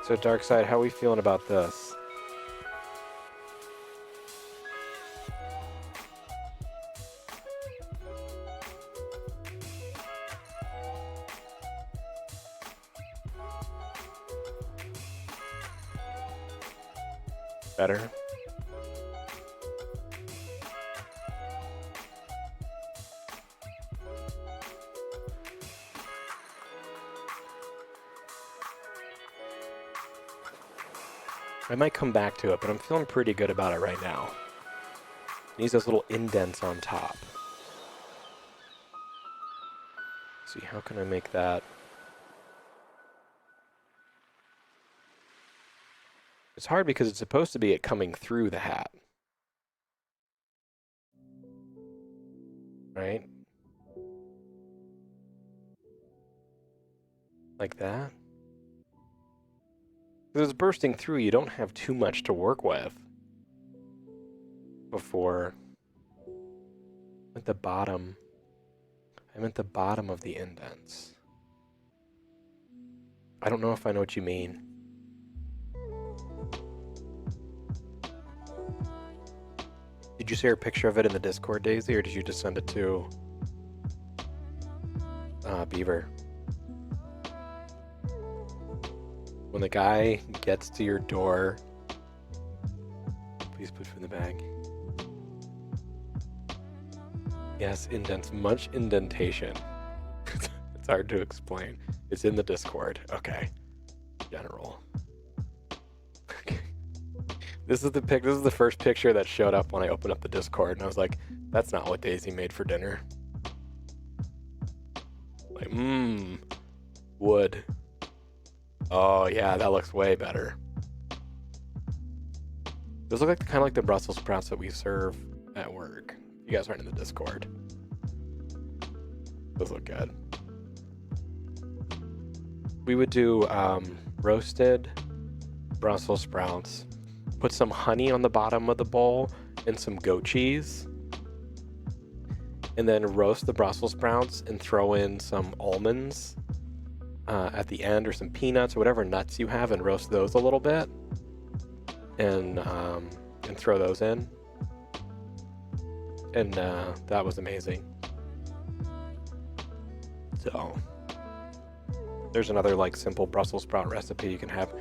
So Darkside, how are we feeling about this? Better? I might come back to it, but I'm feeling pretty good about it right now. It needs those little indents on top. Let's see, how can I make that? It's hard because it's supposed to be it coming through the hat. Right? Like that. If it's bursting through, you don't have too much to work with before at the bottom. I'm at the bottom of the indents. I don't know if I know what you mean. Did you share a picture of it in the Discord, Daisy, or did you just send it to Beaver? When the guy gets to your door, please put food in the bag. Yes, indents, much indentation. It's hard to explain. It's in the Discord. Okay. General. Okay. This is the first picture that showed up when I opened up the Discord, and I was like, that's not what Daisy made for dinner. Like, wood. Oh yeah, that looks way better. Those look like kind of like the Brussels sprouts that we serve at work. You guys aren't in the Discord. Those look good. We would do roasted Brussels sprouts, put some honey on the bottom of the bowl and some goat cheese, and then roast the Brussels sprouts and throw in some almonds at the end, or some peanuts or whatever nuts you have, and roast those a little bit, and throw those in. And that was amazing. So there's another like simple Brussels sprout recipe you can have.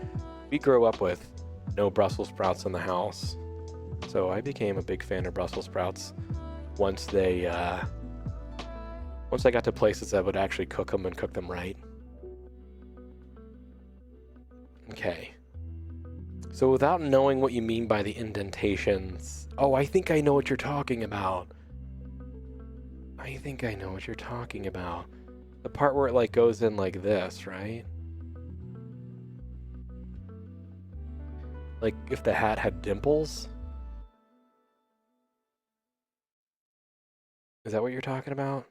We grew up with no Brussels sprouts in the house, so I became a big fan of Brussels sprouts once I got to places that would actually cook them and cook them right. Okay. So without knowing what you mean by the indentations... Oh, I think I know what you're talking about. The part where it like goes in like this, right? Like if the hat had dimples? Is that what you're talking about?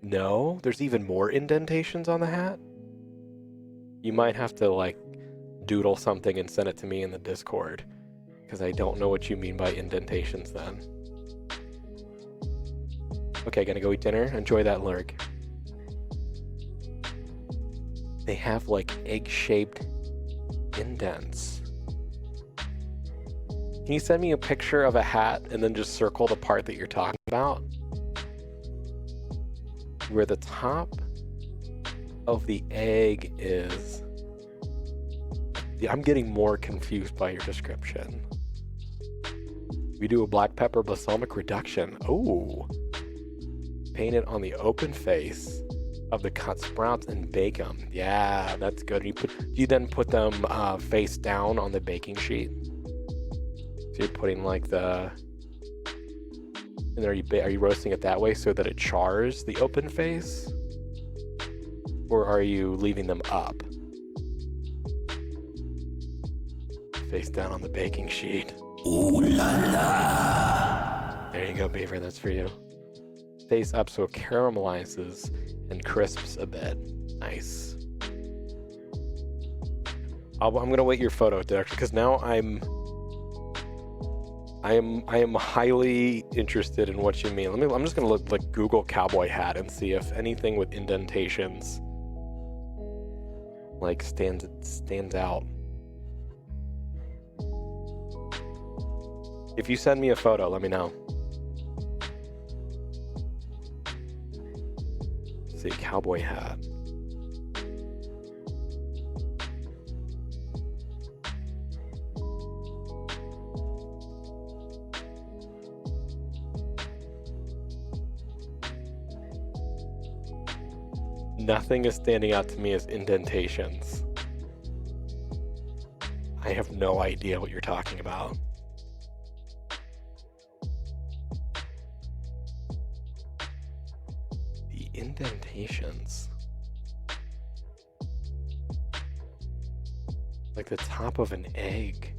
No? There's even more indentations on the hat? You might have to like doodle something and send it to me in the Discord, because I don't know what you mean by indentations then. Okay, gonna go eat dinner. Enjoy that lurk. They have like egg-shaped indents. Can you send me a picture of a hat and then just circle the part that you're talking about? Where the top of the egg is... Yeah, I'm getting more confused by your description. We do a black pepper balsamic reduction. Oh. Paint it on the open face of the cut sprouts and bake them. Yeah, that's good. You then put them face down on the baking sheet. So you're putting like the... And are you roasting it that way so that it chars the open face? Or are you leaving them up? Face down on the baking sheet. Ooh la la. There you go, Beaver, that's for you. Face up so it caramelizes and crisps a bit. Nice. I'm gonna wait your photo, actually, because now I am highly interested in what you mean. I'm just gonna look like Google cowboy hat and see if anything with indentations like stands out. If you send me a photo, let me know. Let's see, cowboy hat. Nothing is standing out to me as indentations. I have no idea what you're talking about. The indentations. Like the top of an egg.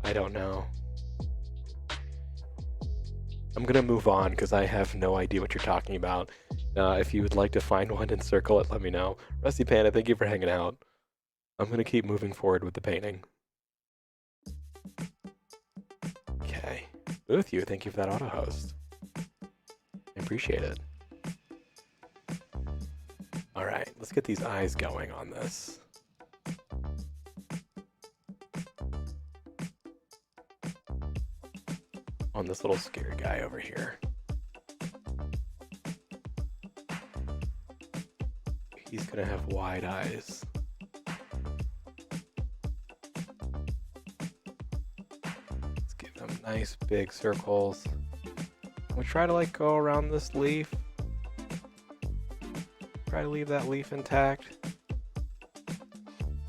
I don't know. I'm gonna move on because I have no idea what you're talking about. If you would like to find one and circle it, let me know. Rusty Panda, thank you for hanging out. I'm gonna keep moving forward with the painting. Okay. With you, thank you for that auto host. I appreciate it. Alright, let's get these eyes going on this. On this little scared guy over here. He's gonna have wide eyes. Let's give him nice big circles. We'll try to like go around this leaf. Try to leave that leaf intact.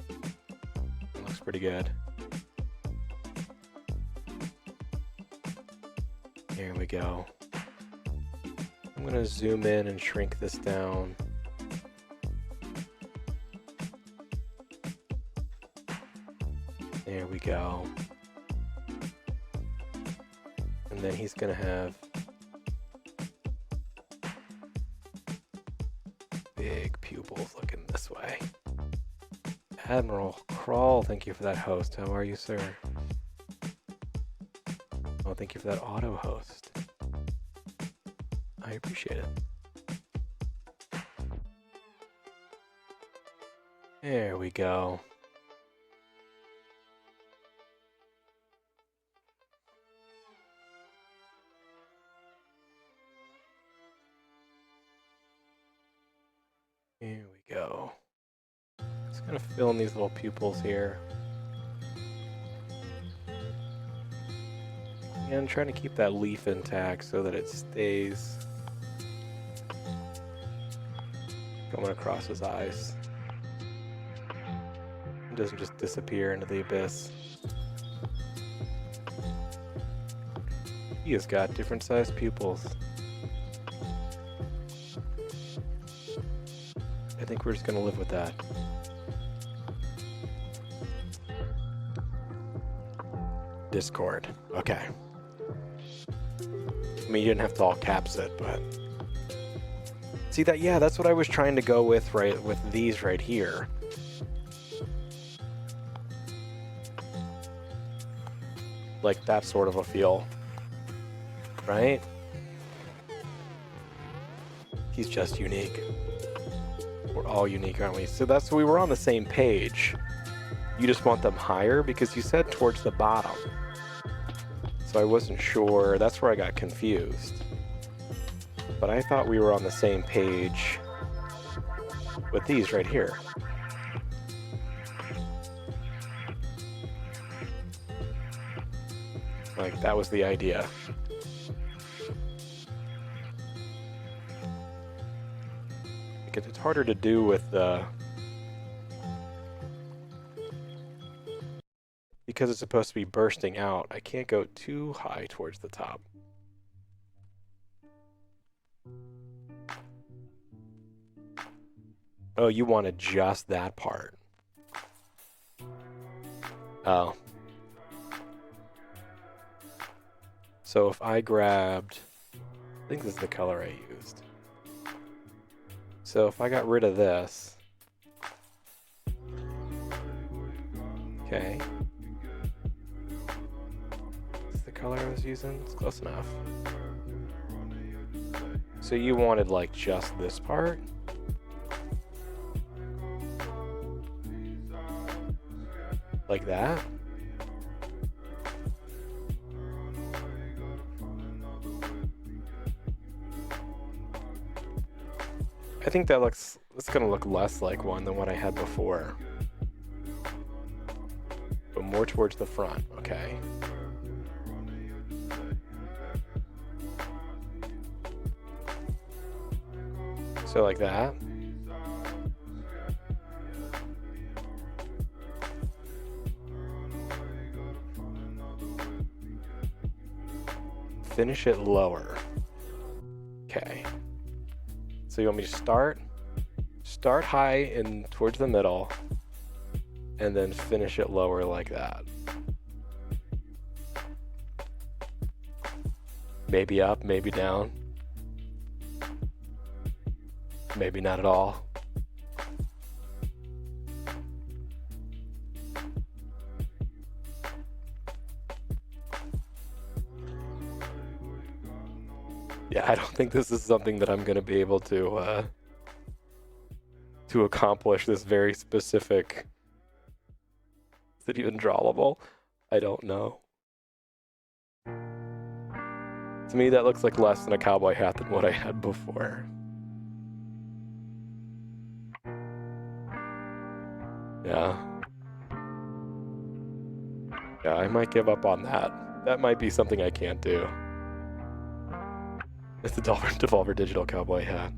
It looks pretty good. There we go. I'm gonna zoom in and shrink this down. There we go. And then he's gonna have big pupils looking this way. Admiral Crawl, thank you for that host. How are you, sir? Oh, thank you for that auto host. I appreciate it. There we go. Here we go. Just gonna fill in these little pupils here. And I'm trying to keep that leaf intact so that it stays going across his eyes. It doesn't just disappear into the abyss. He has got different sized pupils. I think we're just gonna live with that. Discord. Okay. I mean, you didn't have to all caps it, but... See that? Yeah, that's what I was trying to go with, right, with these right here. Like that sort of a feel. Right? He's just unique. We're all unique, aren't we? So that's, we were on the same page. You just want them higher because you said towards the bottom. So I wasn't sure. That's where I got confused. But I thought we were on the same page with these right here. Like, that was the idea. Because it's harder to do with the... Because it's supposed to be bursting out, I can't go too high towards the top. Oh, you wanted just that part. Oh. So if I grabbed... I think this is the color I used. So if I got rid of this... Okay. Color I was using, it's close enough. So you wanted like just this part? Like that? I think that looks, it's gonna look less like one than what I had before. But more towards the front, okay. So like that. Finish it lower. Okay. So you want me to start high and towards the middle, and then finish it lower like that. Maybe up, maybe down. Maybe not at all. Yeah, I don't think this is something that I'm going to be able to accomplish this very specific... Is it even drawable? I don't know. To me, that looks like less than a cowboy hat than what I had before. Yeah. Yeah, I might give up on that. That might be something I can't do. It's the Devolver Digital cowboy hat.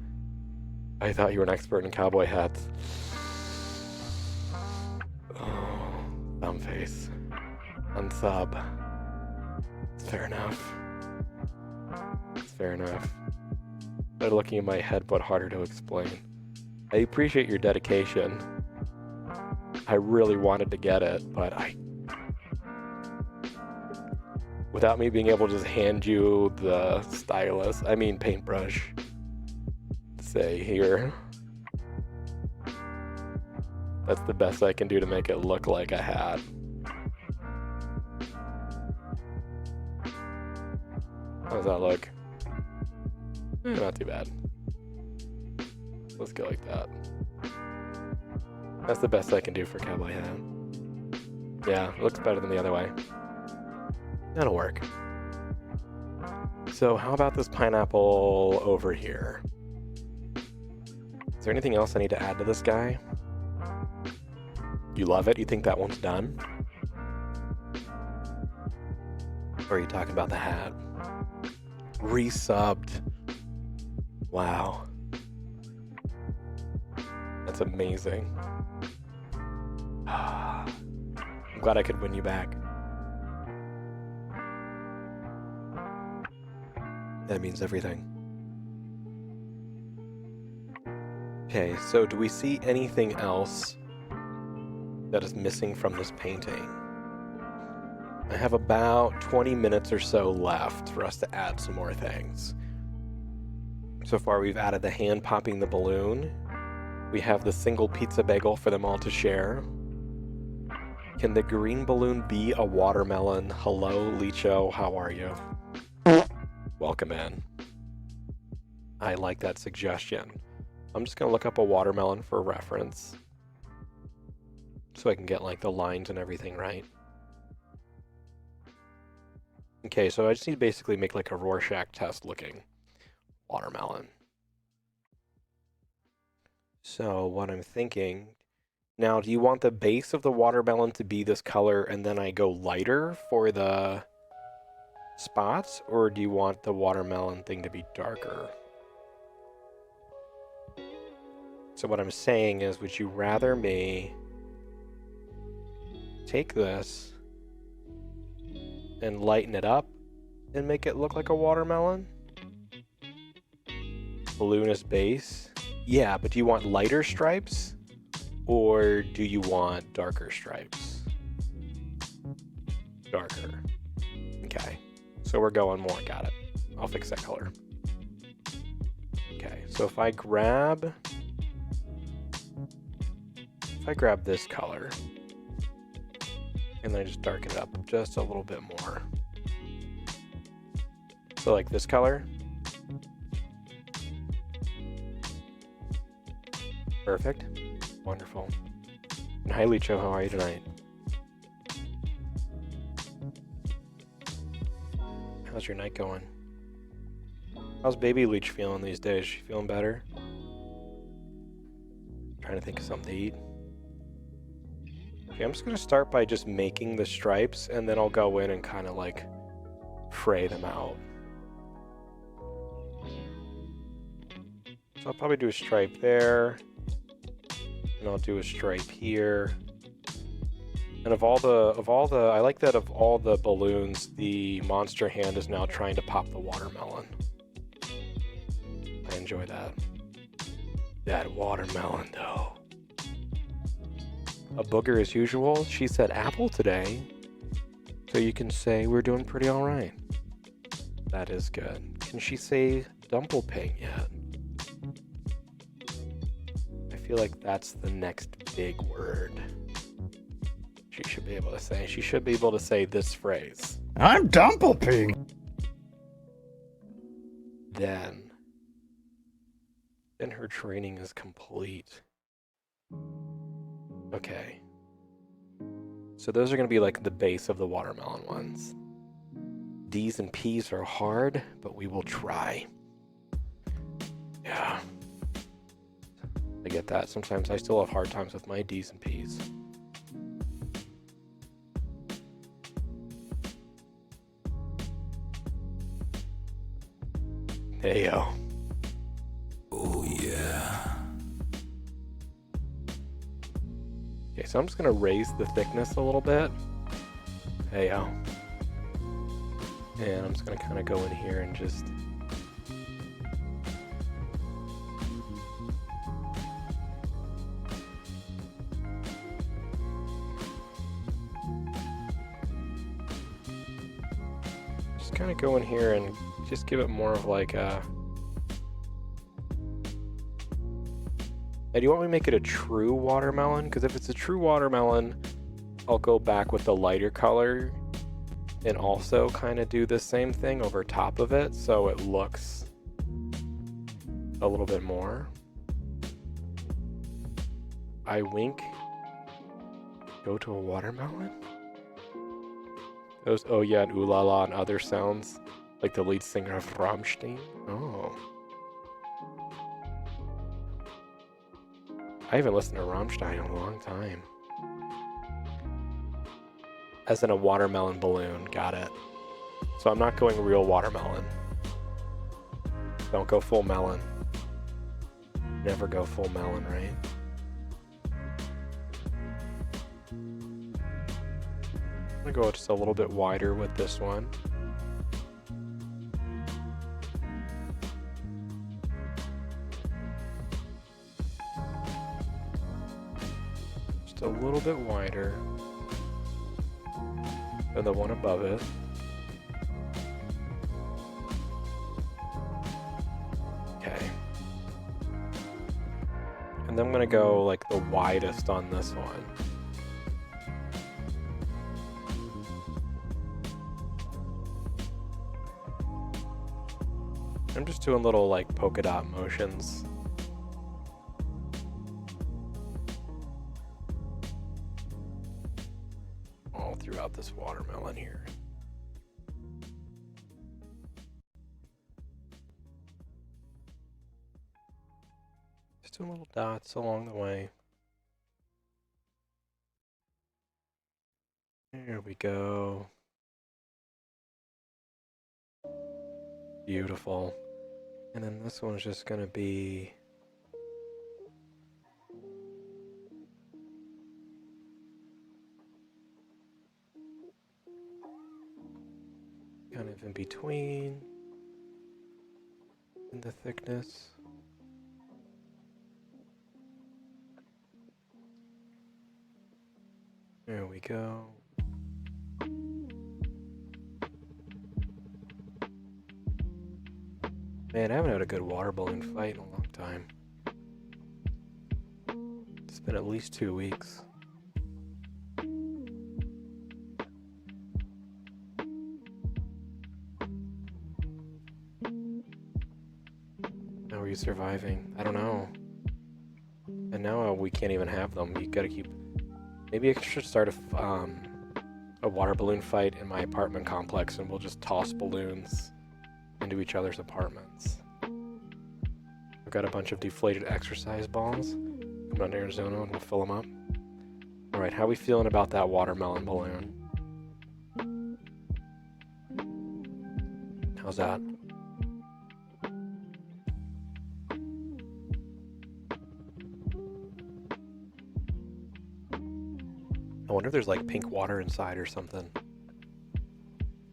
I thought you were an expert in cowboy hats. Oh, thumb face. Unsub. It's fair enough. It's fair enough. They're looking in my head, but harder to explain. I appreciate your dedication. I really wanted to get it, but without me being able to just hand you the stylus, I mean paintbrush, say here, that's the best I can do to make it look like a hat. How's that look? Not too bad. Let's go like that. That's the best I can do for cowboy hat. Yeah, it looks better than the other way. That'll work. So how about this pineapple over here? Is there anything else I need to add to this guy? You love it? You think that one's done? Or are you talking about the hat? Resubbed. Wow. That's amazing. I'm glad I could win you back. That means everything. Okay, so do we see anything else that is missing from this painting? I have about 20 minutes or so left for us to add some more things. So far we've added the hand popping the balloon. We have the single pizza bagel for them all to share. Can the green balloon be a watermelon? Hello, Licho, how are you? Welcome in. I like that suggestion. I'm just gonna look up a watermelon for reference, so I can get like the lines and everything right. Okay, so I just need to basically make like a Rorschach test looking watermelon. So what I'm thinking, now do you want the base of the watermelon to be this color and then I go lighter for the spots, or do you want the watermelon thing to be darker? So what I'm saying is, would you rather me take this and lighten it up and make it look like a watermelon? Balloonist base. Yeah, but do you want lighter stripes or do you want darker stripes? Darker. Okay. So we're going more. Got it. I'll fix that color. Okay. So if I grab this color and then I just darken it up just a little bit more. So like this color. Perfect. Wonderful. And hi, Licho, how are you tonight? How's your night going? How's baby Leech feeling these days? She feeling better? Trying to think of something to eat. Okay, I'm just going to start by just making the stripes, and then I'll go in and kind of like fray them out. So I'll probably do a stripe there. And I'll do a stripe here. And I like that of all the balloons, the monster hand is now trying to pop the watermelon. I enjoy that. That watermelon, though. A booger as usual. She said apple today. So you can say we're doing pretty all right. That is good. Can she say dumpelping yet? I feel like that's the next big word she should be able to say. She should be able to say this phrase. I'm dumpelping. Then her training is complete. Okay. So those are going to be like the base of the watermelon ones. D's and P's are hard, but we will try. Yeah. I get that. Sometimes I still have hard times with my D's and P's. Hey, yo. Oh, yeah. Okay, so I'm just going to raise the thickness a little bit. Hey, yo. And I'm just going to kind of go in here and just... kind of go in here and just give it more of like a... Hey, do you want me to make it a true watermelon? Because if it's a true watermelon, I'll go back with the lighter color. and also kind of do the same thing over top of it so it looks a little bit more. I wink. Go to a watermelon? Those oh yeah and ooh la la and other sounds like the lead singer of Rammstein? Oh. I haven't listened to Rammstein in a long time. As in a watermelon balloon, got it. So I'm not going real watermelon. Don't go full melon. Never go full melon, right? I'm gonna go just a little bit wider with this one. Just a little bit wider than the one above it. Okay. And then I'm gonna go like the widest on this one. I'm just doing little like polka dot motions. All throughout this watermelon here. Just doing little dots along the way. There we go. Beautiful. And then this one's just gonna be kind of in between in the thickness. There we go. Man, I haven't had a good water balloon fight in a long time. It's been at least 2 weeks. How are you surviving? I don't know. And now we can't even have them. You gotta keep... Maybe I should start a water balloon fight in my apartment complex and we'll just toss balloons into each other's apartments. I've got a bunch of deflated exercise balls. Come down to Arizona and we'll fill them up. Alright, how are we feeling about that watermelon balloon? How's that? I wonder if there's like pink water inside or something.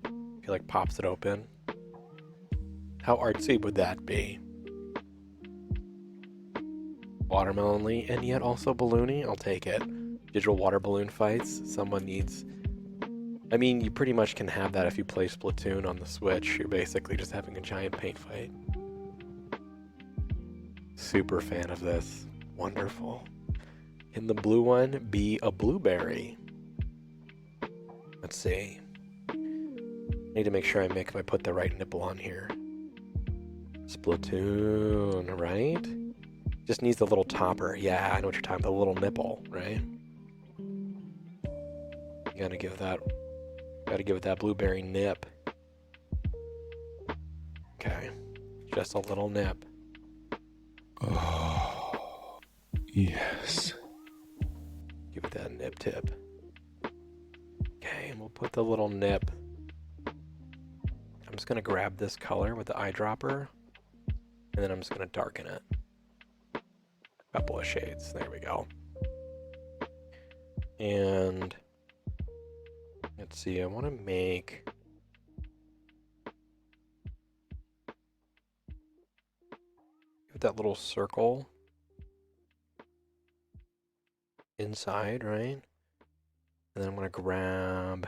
If he like pops it open. How artsy would that be? Watermelon-y and yet also balloony? I'll take it. Digital water balloon fights. Someone needs... I mean, you pretty much can have that if you play Splatoon on the Switch. You're basically just having a giant paint fight. Super fan of this. Wonderful. Can the blue one be a blueberry? Let's see. Need to make sure I put the right nipple on here. Splatoon, right? Just needs the little topper. Yeah, I know what you're talking about. The little nipple, right? You gotta give it that blueberry nip. Okay. Just a little nip. Oh, yes. Give it that nip tip. Okay, and we'll put the little nip. I'm just gonna grab this color with the eyedropper, and then I'm just gonna darken it. A couple of shades. There we go. And let's see, I want to make that little circle inside, right? And then I'm going to grab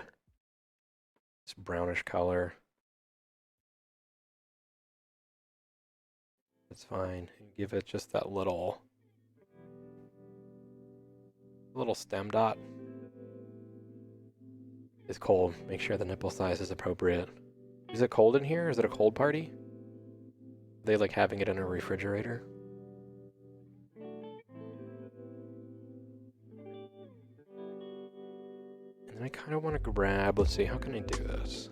this brownish color. That's fine. And give it just that little stem dot. It's cold. Make sure the nipple size is appropriate. Is it cold in here? Is it a cold party? Are they like having it in a refrigerator? And then I kind of want to grab, let's see, how can I do this?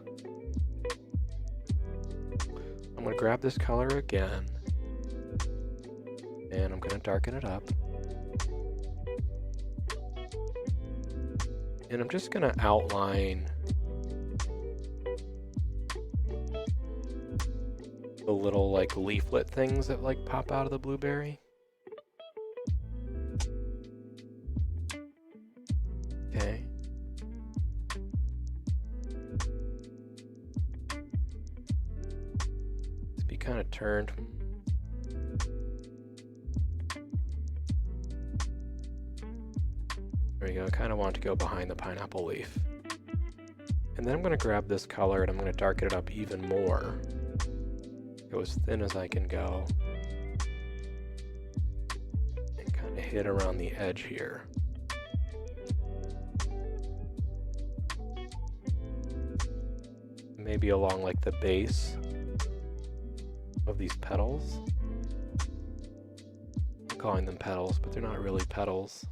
I'm going to grab this color again. And I'm going to darken it up. And I'm just going to outline the little like leaflet things that like pop out of the blueberry. Okay. Let's be kind of turned. There we go. I kind of want to go behind the pineapple leaf. And then I'm going to grab this color and I'm going to darken it up even more. Go as thin as I can go. And kind of hit around the edge here. Maybe along like the base of these petals. I'm calling them petals, but they're not really petals.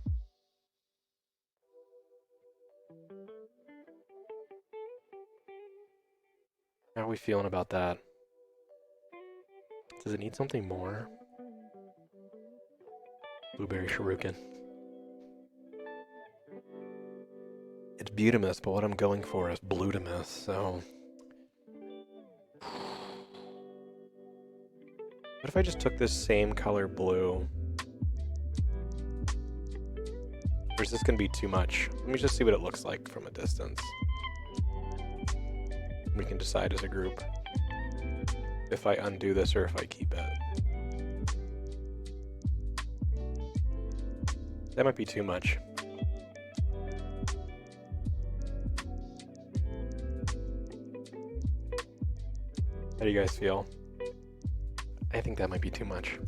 How are we feeling about that? Does it need something more? Blueberry shuriken. It's Butamus, but what I'm going for is Blutamus, so... What if I just took this same color blue? Or is this going to be too much? Let me just see what it looks like from a distance. We can decide as a group if I undo this or if I keep it. That might be too much. How do you guys feel? I think that might be too much.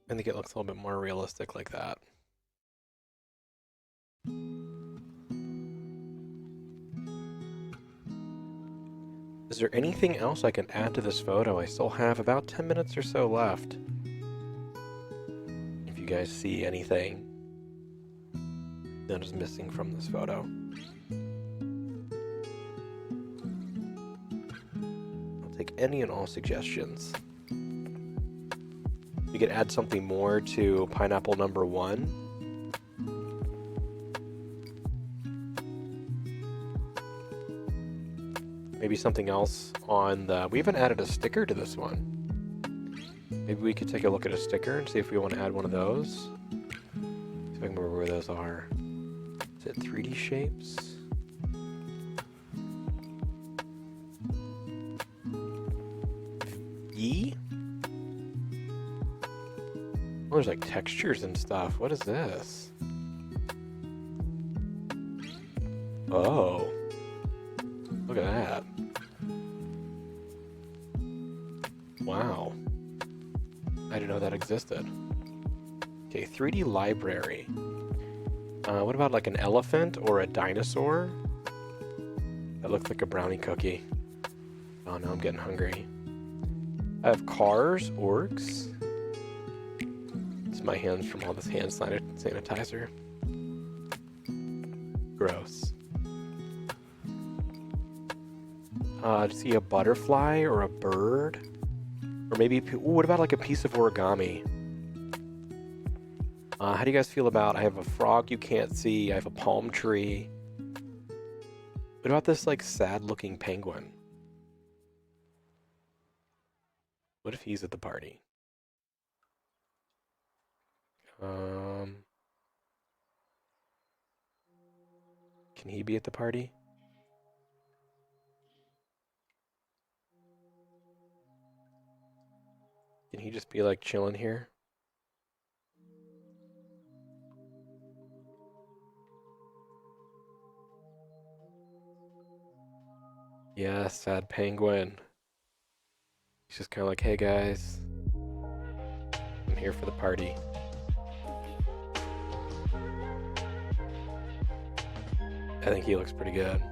I think it looks a little bit more realistic like that. Is there anything else I can add to this photo? I still have about 10 minutes or so left. If you guys see anything that is missing from this photo. I'll take any and all suggestions. We could add something more to pineapple number 1. Maybe something else on the... We haven't added a sticker to this one. Maybe we could take a look at a sticker and see if we want to add one of those. See if I can remember where those are. Is it 3D shapes? E? Oh, there's like textures and stuff. What is this? Oh. Look at that. Wow. I didn't know that existed. Okay, 3D library. What about like an elephant or a dinosaur? That looks like a brownie cookie. Oh no, I'm getting hungry. I have cars, orcs. It's my hands from all this hand sanitizer. Gross. See a butterfly or a bird? Or maybe, ooh, what about like a piece of origami? How do you guys feel about, I have a frog you can't see, I have a palm tree. What about this like sad looking penguin? What if he's at the party? Can he be at the party? Can he just be like chilling here? Yeah, sad penguin. He's just kind of like, hey guys, I'm here for the party. I think he looks pretty good.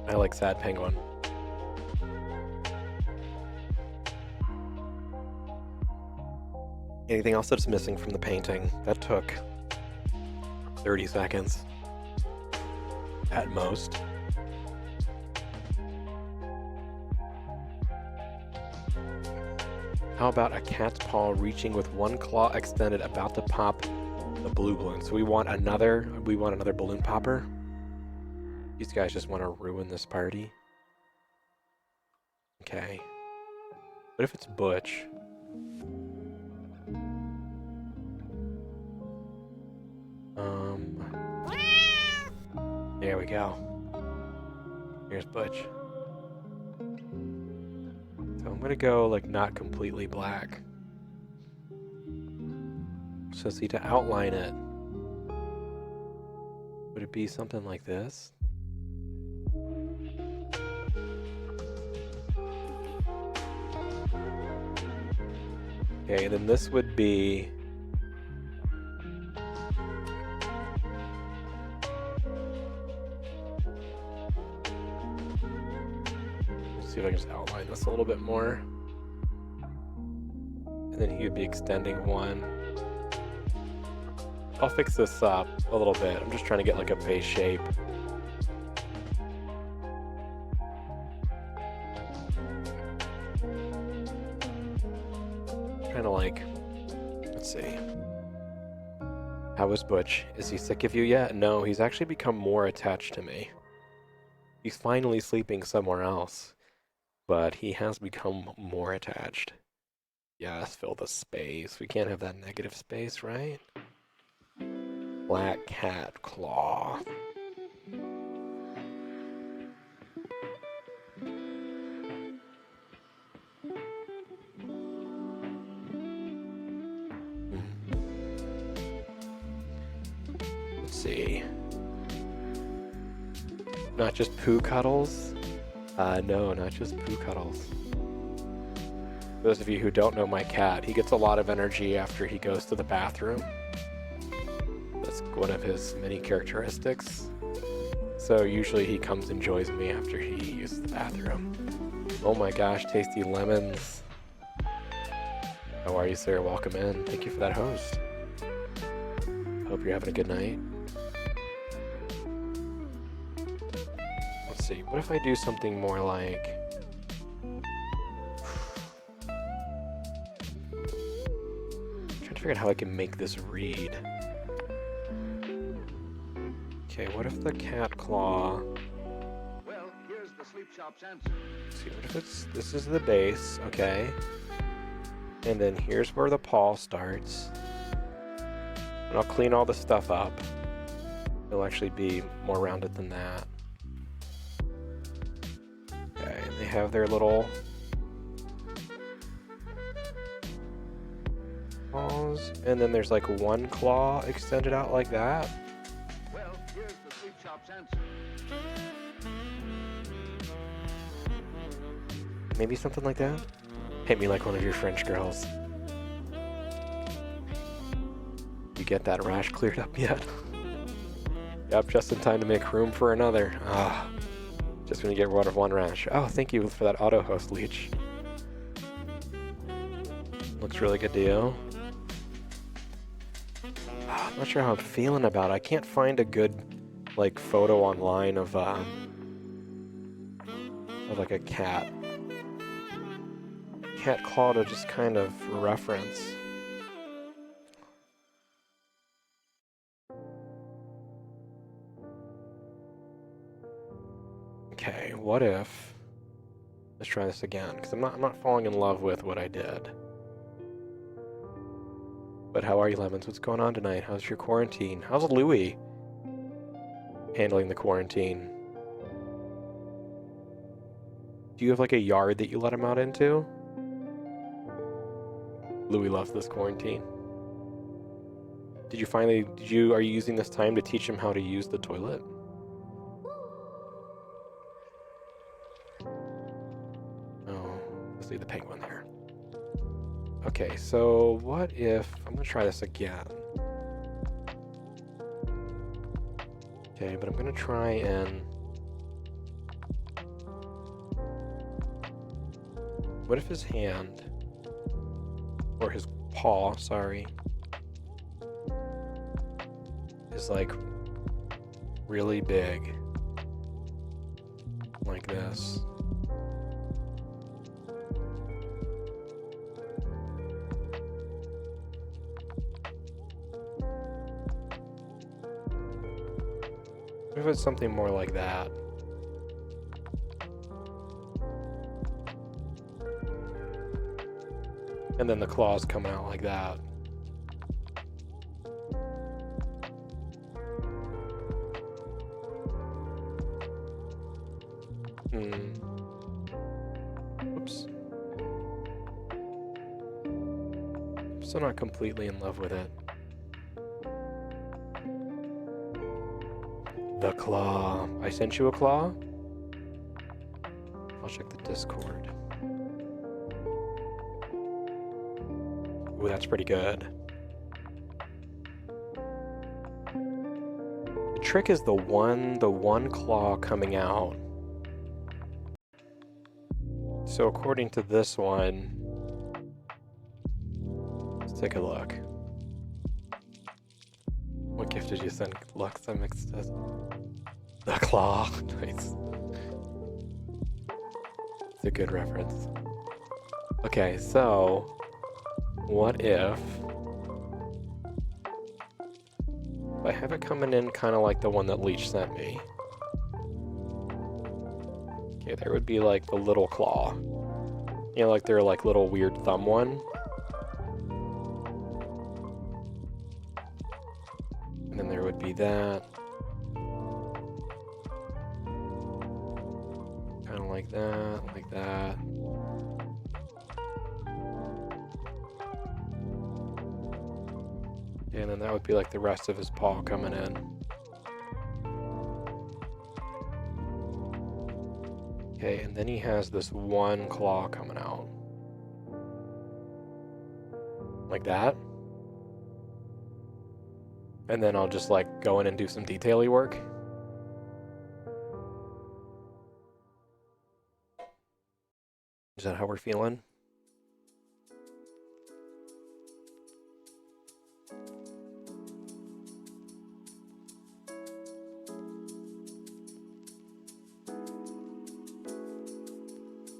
I like sad penguin. Anything else that's missing from the painting? That took 30 seconds at most. How about a cat's paw reaching with one claw extended about to pop the blue balloon? So we want another balloon popper. These guys just want to ruin this party. Okay. What if it's Butch? There we go. Here's Butch. So I'm gonna go like not completely black. So see, to outline it, would it be something like this? Okay, then this would be... Let's see if I can just outline this a little bit more. And then he would be extending one. I'll fix this up a little bit. I'm just trying to get like a base shape. Kind of like, let's see. How is Butch? Is he sick of you yet? No, he's actually become more attached to me. He's finally sleeping somewhere else, but he has become more attached. Yes, fill the space. We can't have that negative space, right? Black cat claw. Let's see. Not just poo cuddles? No, not just poo cuddles. For those of you who don't know my cat, he gets a lot of energy after he goes to the bathroom. That's one of his many characteristics. So usually he comes and joins me after he uses the bathroom. Oh my gosh, tasty lemons. How are you, sir? Welcome in. Thank you for that host. Hope you're having a good night. Let's see, what if I do something more like... trying to figure out how I can make this read. Okay, what if the cat claw... Well, here's the sleep shop's answer. Let's see, what if it's... this is the base, okay. And then here's where the paw starts. And I'll clean all the stuff up. It'll actually be more rounded than that. Okay, and they have their little paws. And then there's like one claw extended out like that. Well, here's the sleep shop's answer. Maybe something like that? Hit me like one of your French girls. You get that rash cleared up yet? Yep, just in time to make room for another. Ah, just when you get rid of one rash. Oh, thank you for that auto host leech. Looks really good to you. I'm not sure how I'm feeling about it. I can't find a good like photo online of like a cat claw to just kind of reference. Okay, what if... let's try this again, because I'm not falling in love with what I did. But how are you, Lemons? What's going on tonight? How's your quarantine? How's Louie handling the quarantine? Do you have like a yard that you let him out into? Louie loves this quarantine. Are you using this time to teach him how to use the toilet? Oh, let's leave the penguin there. Okay, so what if, I'm gonna try this again. Okay, but I'm gonna try and, what if his hand, or his paw, sorry, is like really big, like this. What if it's something more like that? And then the claws come out like that. Oops. I'm still not completely in love with it. The claw. I sent you a claw? I'll check the Discord. Ooh, that's pretty good. The trick is the one claw coming out. So according to this one, let's take a look. What gift did you send, Lux? I mixed it. The claw. Nice. It's a good reference. Okay, so what if I have it coming in kind of like the one that Leech sent me? Okay, there would be like the little claw. You know, like their like little weird thumb one. And then there would be that. Kind of like that, like that. And then that would be like the rest of his paw coming in. Okay, and then he has this one claw coming out. Like that. And then I'll just like go in and do some detail-y work. Is that how we're feeling?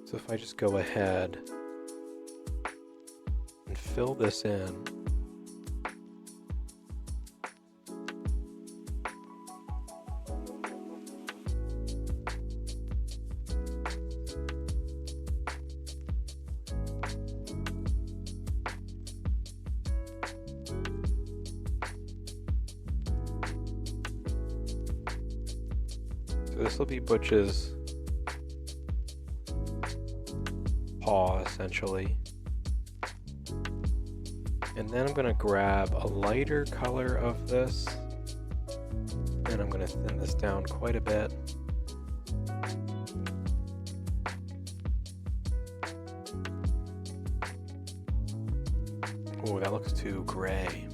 So if I just go ahead and fill this in. So this will be Butch's paw, essentially. And then I'm going to grab a lighter color of this, and I'm going to thin this down quite a bit. Oh, that looks too gray.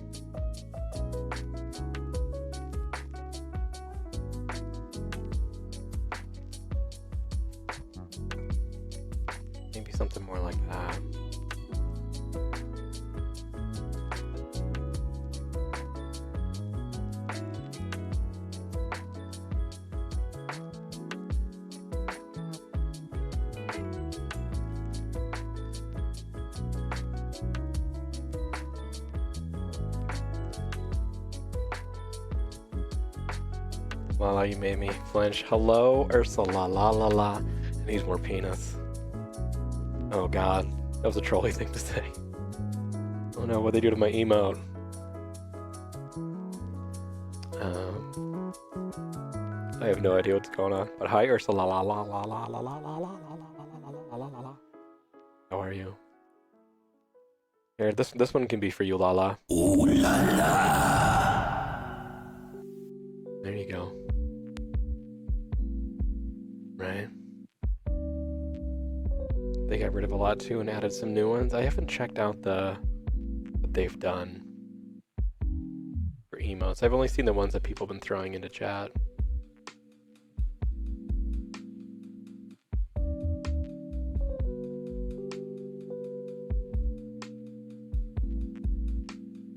Maybe something more like that. Lala, you made me flinch. Hello, Ursula, la la la. It needs more penis. Oh god, that was a trolly thing to say. Oh no, what'd they do to my emote? I have no idea what's going on. But hi, Ursula, la la la la la la la la la la la la la. How are you? Here, this one can be for you, Lala. Ooh la la. that too and added some new ones. I haven't checked out what they've done for emotes. I've only seen the ones that people have been throwing into chat.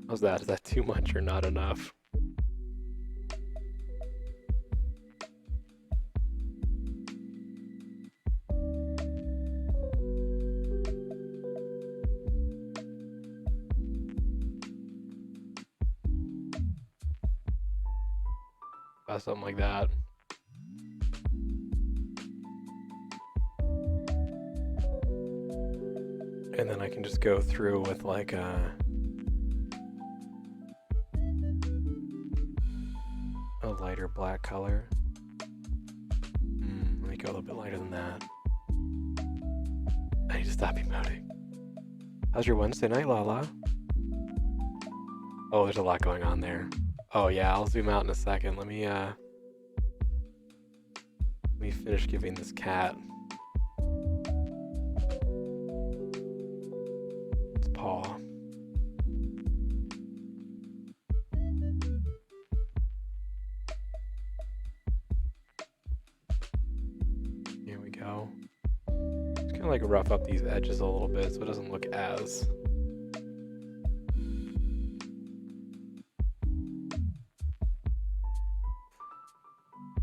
How's that? Is that too much or not enough? Something like that. And then I can just go through with like a lighter black color. Let me go a little bit lighter than that. I need to stop emoting. How's your Wednesday night, Lala? Oh, there's a lot going on there. Oh yeah, I'll zoom out in a second. Let me finish giving this cat its paw. Here we go. Just kind of like rough up these edges a little bit so it doesn't look as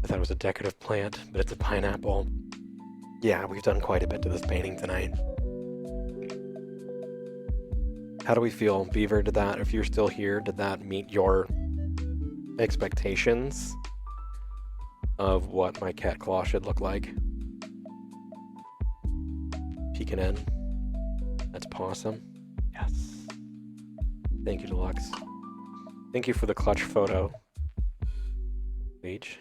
I thought it was a decorative plant, but it's a pineapple. Yeah, we've done quite a bit to this painting tonight. How do we feel, Beaver? If you're still here, did that meet your expectations of what my cat claw should look like? Peeking in. That's possum. Yes. Thank you, Deluxe. Thank you for the clutch photo. Leech.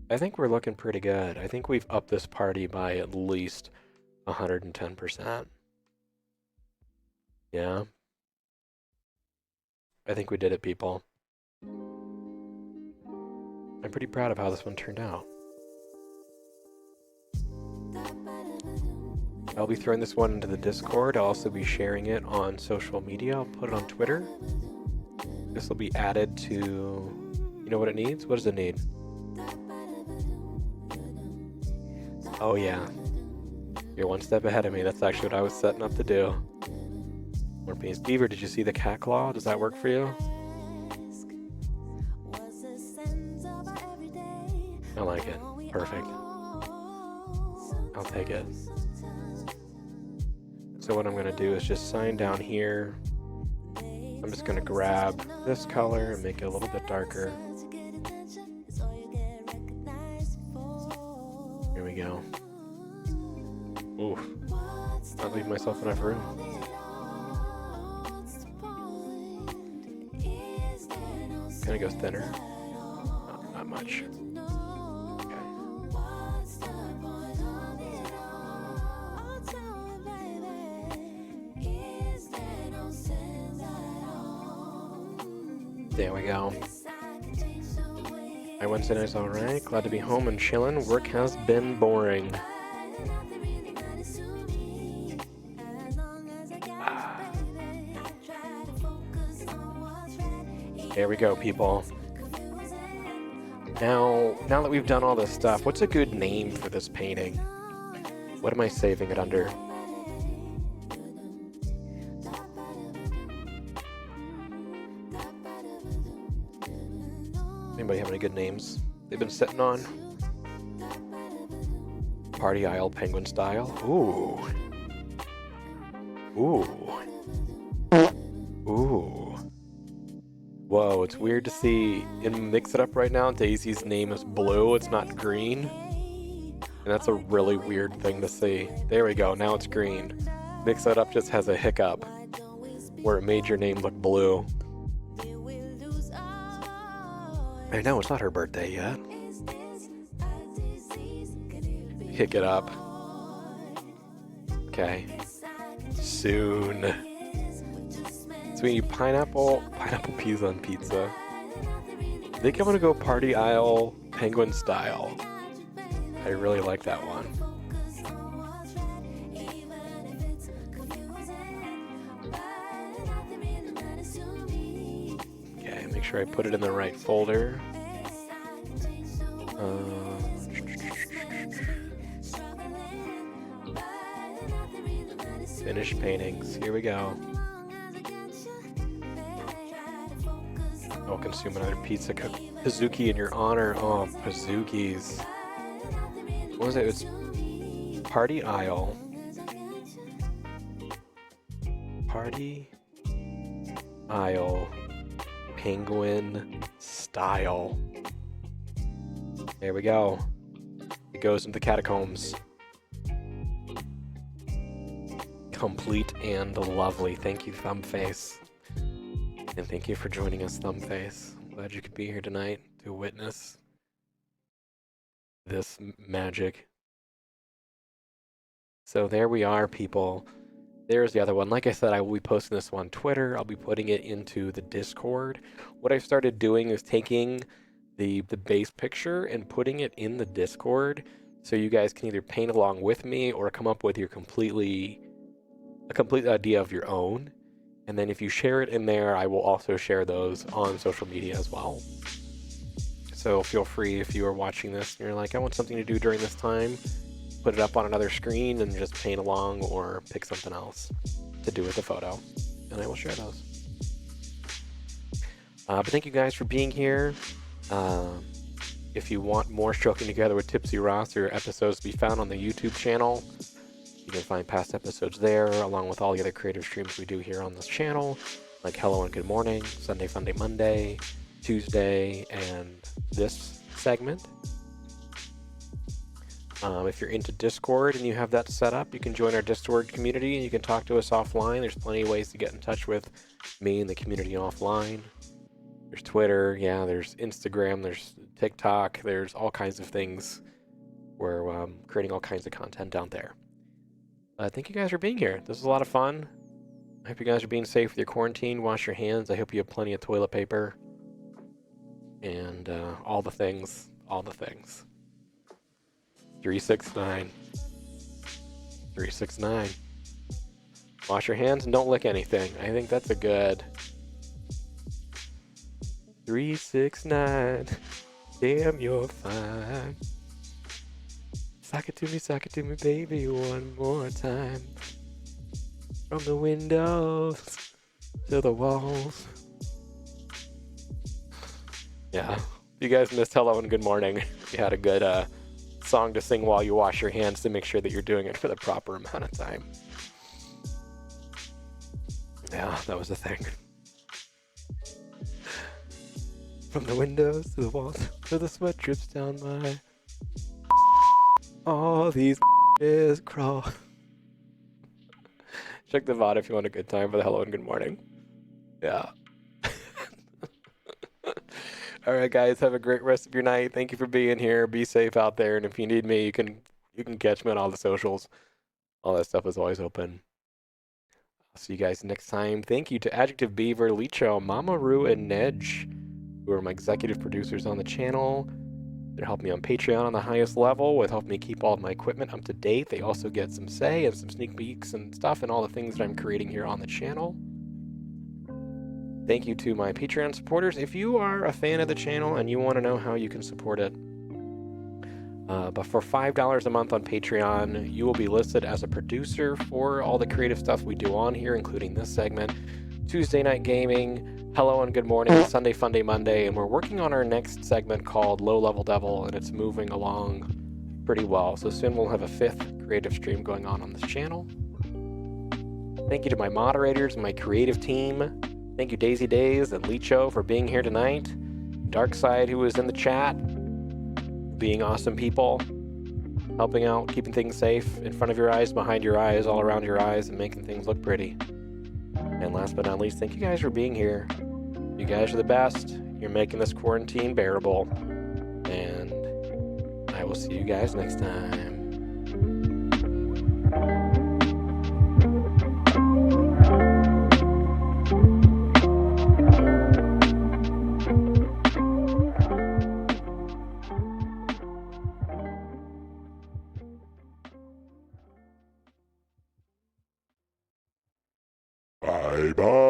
I think we're looking pretty good. I think we've upped this party by at least 110%. Yeah. I think we did it, people. I'm pretty proud of how this one turned out. I'll be throwing this one into the Discord. I'll also be sharing it on social media. I'll put it on Twitter. This will be added to... You know what it needs? What does it need? Oh yeah, you're one step ahead of me. That's actually what I was setting up to do. More peas. Beaver, did you see the cat claw? Does that work for you? I like it. Perfect. I'll take it. So what I'm going to do is just sign down here. I'm just going to grab this color and make it a little bit darker. Here we go. Oof. Not leaving myself enough room. Kind of go thinner. Not much. Okay. There we go. My Wednesday night's alright. Glad to be home and chilling. Work has been boring. There we go, people. Now that we've done all this stuff, what's a good name for this painting? What am I saving it under? Anybody have any good names they've been sitting on? Party Isle Penguin Style. Ooh. Ooh. Ooh. Whoa, it's weird to see in Mix It Up right now. Daisy's name is blue, it's not green. And that's a really weird thing to see. There we go, now it's green. Mix It Up just has a hiccup where it made your name look blue. I know, it's not her birthday yet. Pick it up. Okay. Soon. Sweetie, pineapple peas on pizza. I think I'm gonna go Party Isle Penguin Style. I really like that one. Make sure I put it in the right folder. Finished paintings. Here we go. I'll consume another pizza Pazuki in your honor. Oh, Pazukis. What was it? It's Party Aisle. Party Aisle. Penguin style. There we go. It goes into the catacombs. Complete and lovely. Thank you, Thumbface. And thank you for joining us, Thumbface. I'm glad you could be here tonight to witness this magic. So there we are, people. There's the other one. Like I said, I will be posting this on Twitter. I'll be putting it into the Discord. What I've started doing is taking the base picture and putting it in the Discord so you guys can either paint along with me or come up with your complete idea of your own. And then if you share it in there, I will also share those on social media as well. So feel free, if you are watching this and you're like, I want something to do during this time, put it up on another screen and just paint along or pick something else to do with the photo. And I will share those. But thank you guys for being here. If you want more Stroking Together with TipsyRoss, there are episodes to be found on the YouTube channel. You can find past episodes there, along with all the other creative streams we do here on this channel, like Hello and Good Morning, Sunday, Funday, Monday, Tuesday, and this segment. If you're into Discord and you have that set up, you can join our Discord community and you can talk to us offline. There's plenty of ways to get in touch with me and the community offline. There's Twitter, yeah, there's Instagram, there's TikTok, there's all kinds of things. We're creating all kinds of content down there. Thank you guys for being here. This is a lot of fun. I hope you guys are being safe with your quarantine. Wash your hands. I hope you have plenty of toilet paper. And all the things. All the things. 369. 369. Wash your hands and don't lick anything. I think that's a good 369. Damn, you're fine. Sock it to me, baby, one more time. From the windows to the walls. Yeah. If you guys missed Hello and Good Morning, you had a good song to sing while you wash your hands to make sure that you're doing it for the proper amount of time. Yeah, that was the thing. From the windows to the walls, to the sweat drips down my... All these is crawl. Check the VOD if you want a good time for the Hello and Good Morning. Yeah. All right, guys, have a great rest of your night. Thank you for being here. Be safe out there, and if you need me, you can catch me on all the socials. All that stuff is always open. I'll see you guys next time. Thank you to Adjective Beaver, Licho, Mama Roo, and Nedge, who are my executive producers on the channel. They're helping me on Patreon on the highest level with helping me keep all of my equipment up to date. They also get some say and some sneak peeks and stuff and all the things that I'm creating here on the channel. Thank you to my Patreon supporters. If you are a fan of the channel and you want to know how you can support it, but for $5 a month on Patreon, you will be listed as a producer for all the creative stuff we do on here, including this segment, Tuesday Night Gaming, Hello and Good Morning, Sunday Funday Monday, and we're working on our next segment called Low Level Devil, and it's moving along pretty well. So soon we'll have a 5th creative stream going on this channel. Thank you to my moderators and my creative team. Thank you Daisy Days and Licho for being here tonight. Darkside, who was in the chat, being awesome people, helping out, keeping things safe in front of your eyes, behind your eyes, all around your eyes, and making things look pretty. And last but not least, thank you guys for being here. You guys are the best. You're making this quarantine bearable. And I will see you guys next time. Bye bye.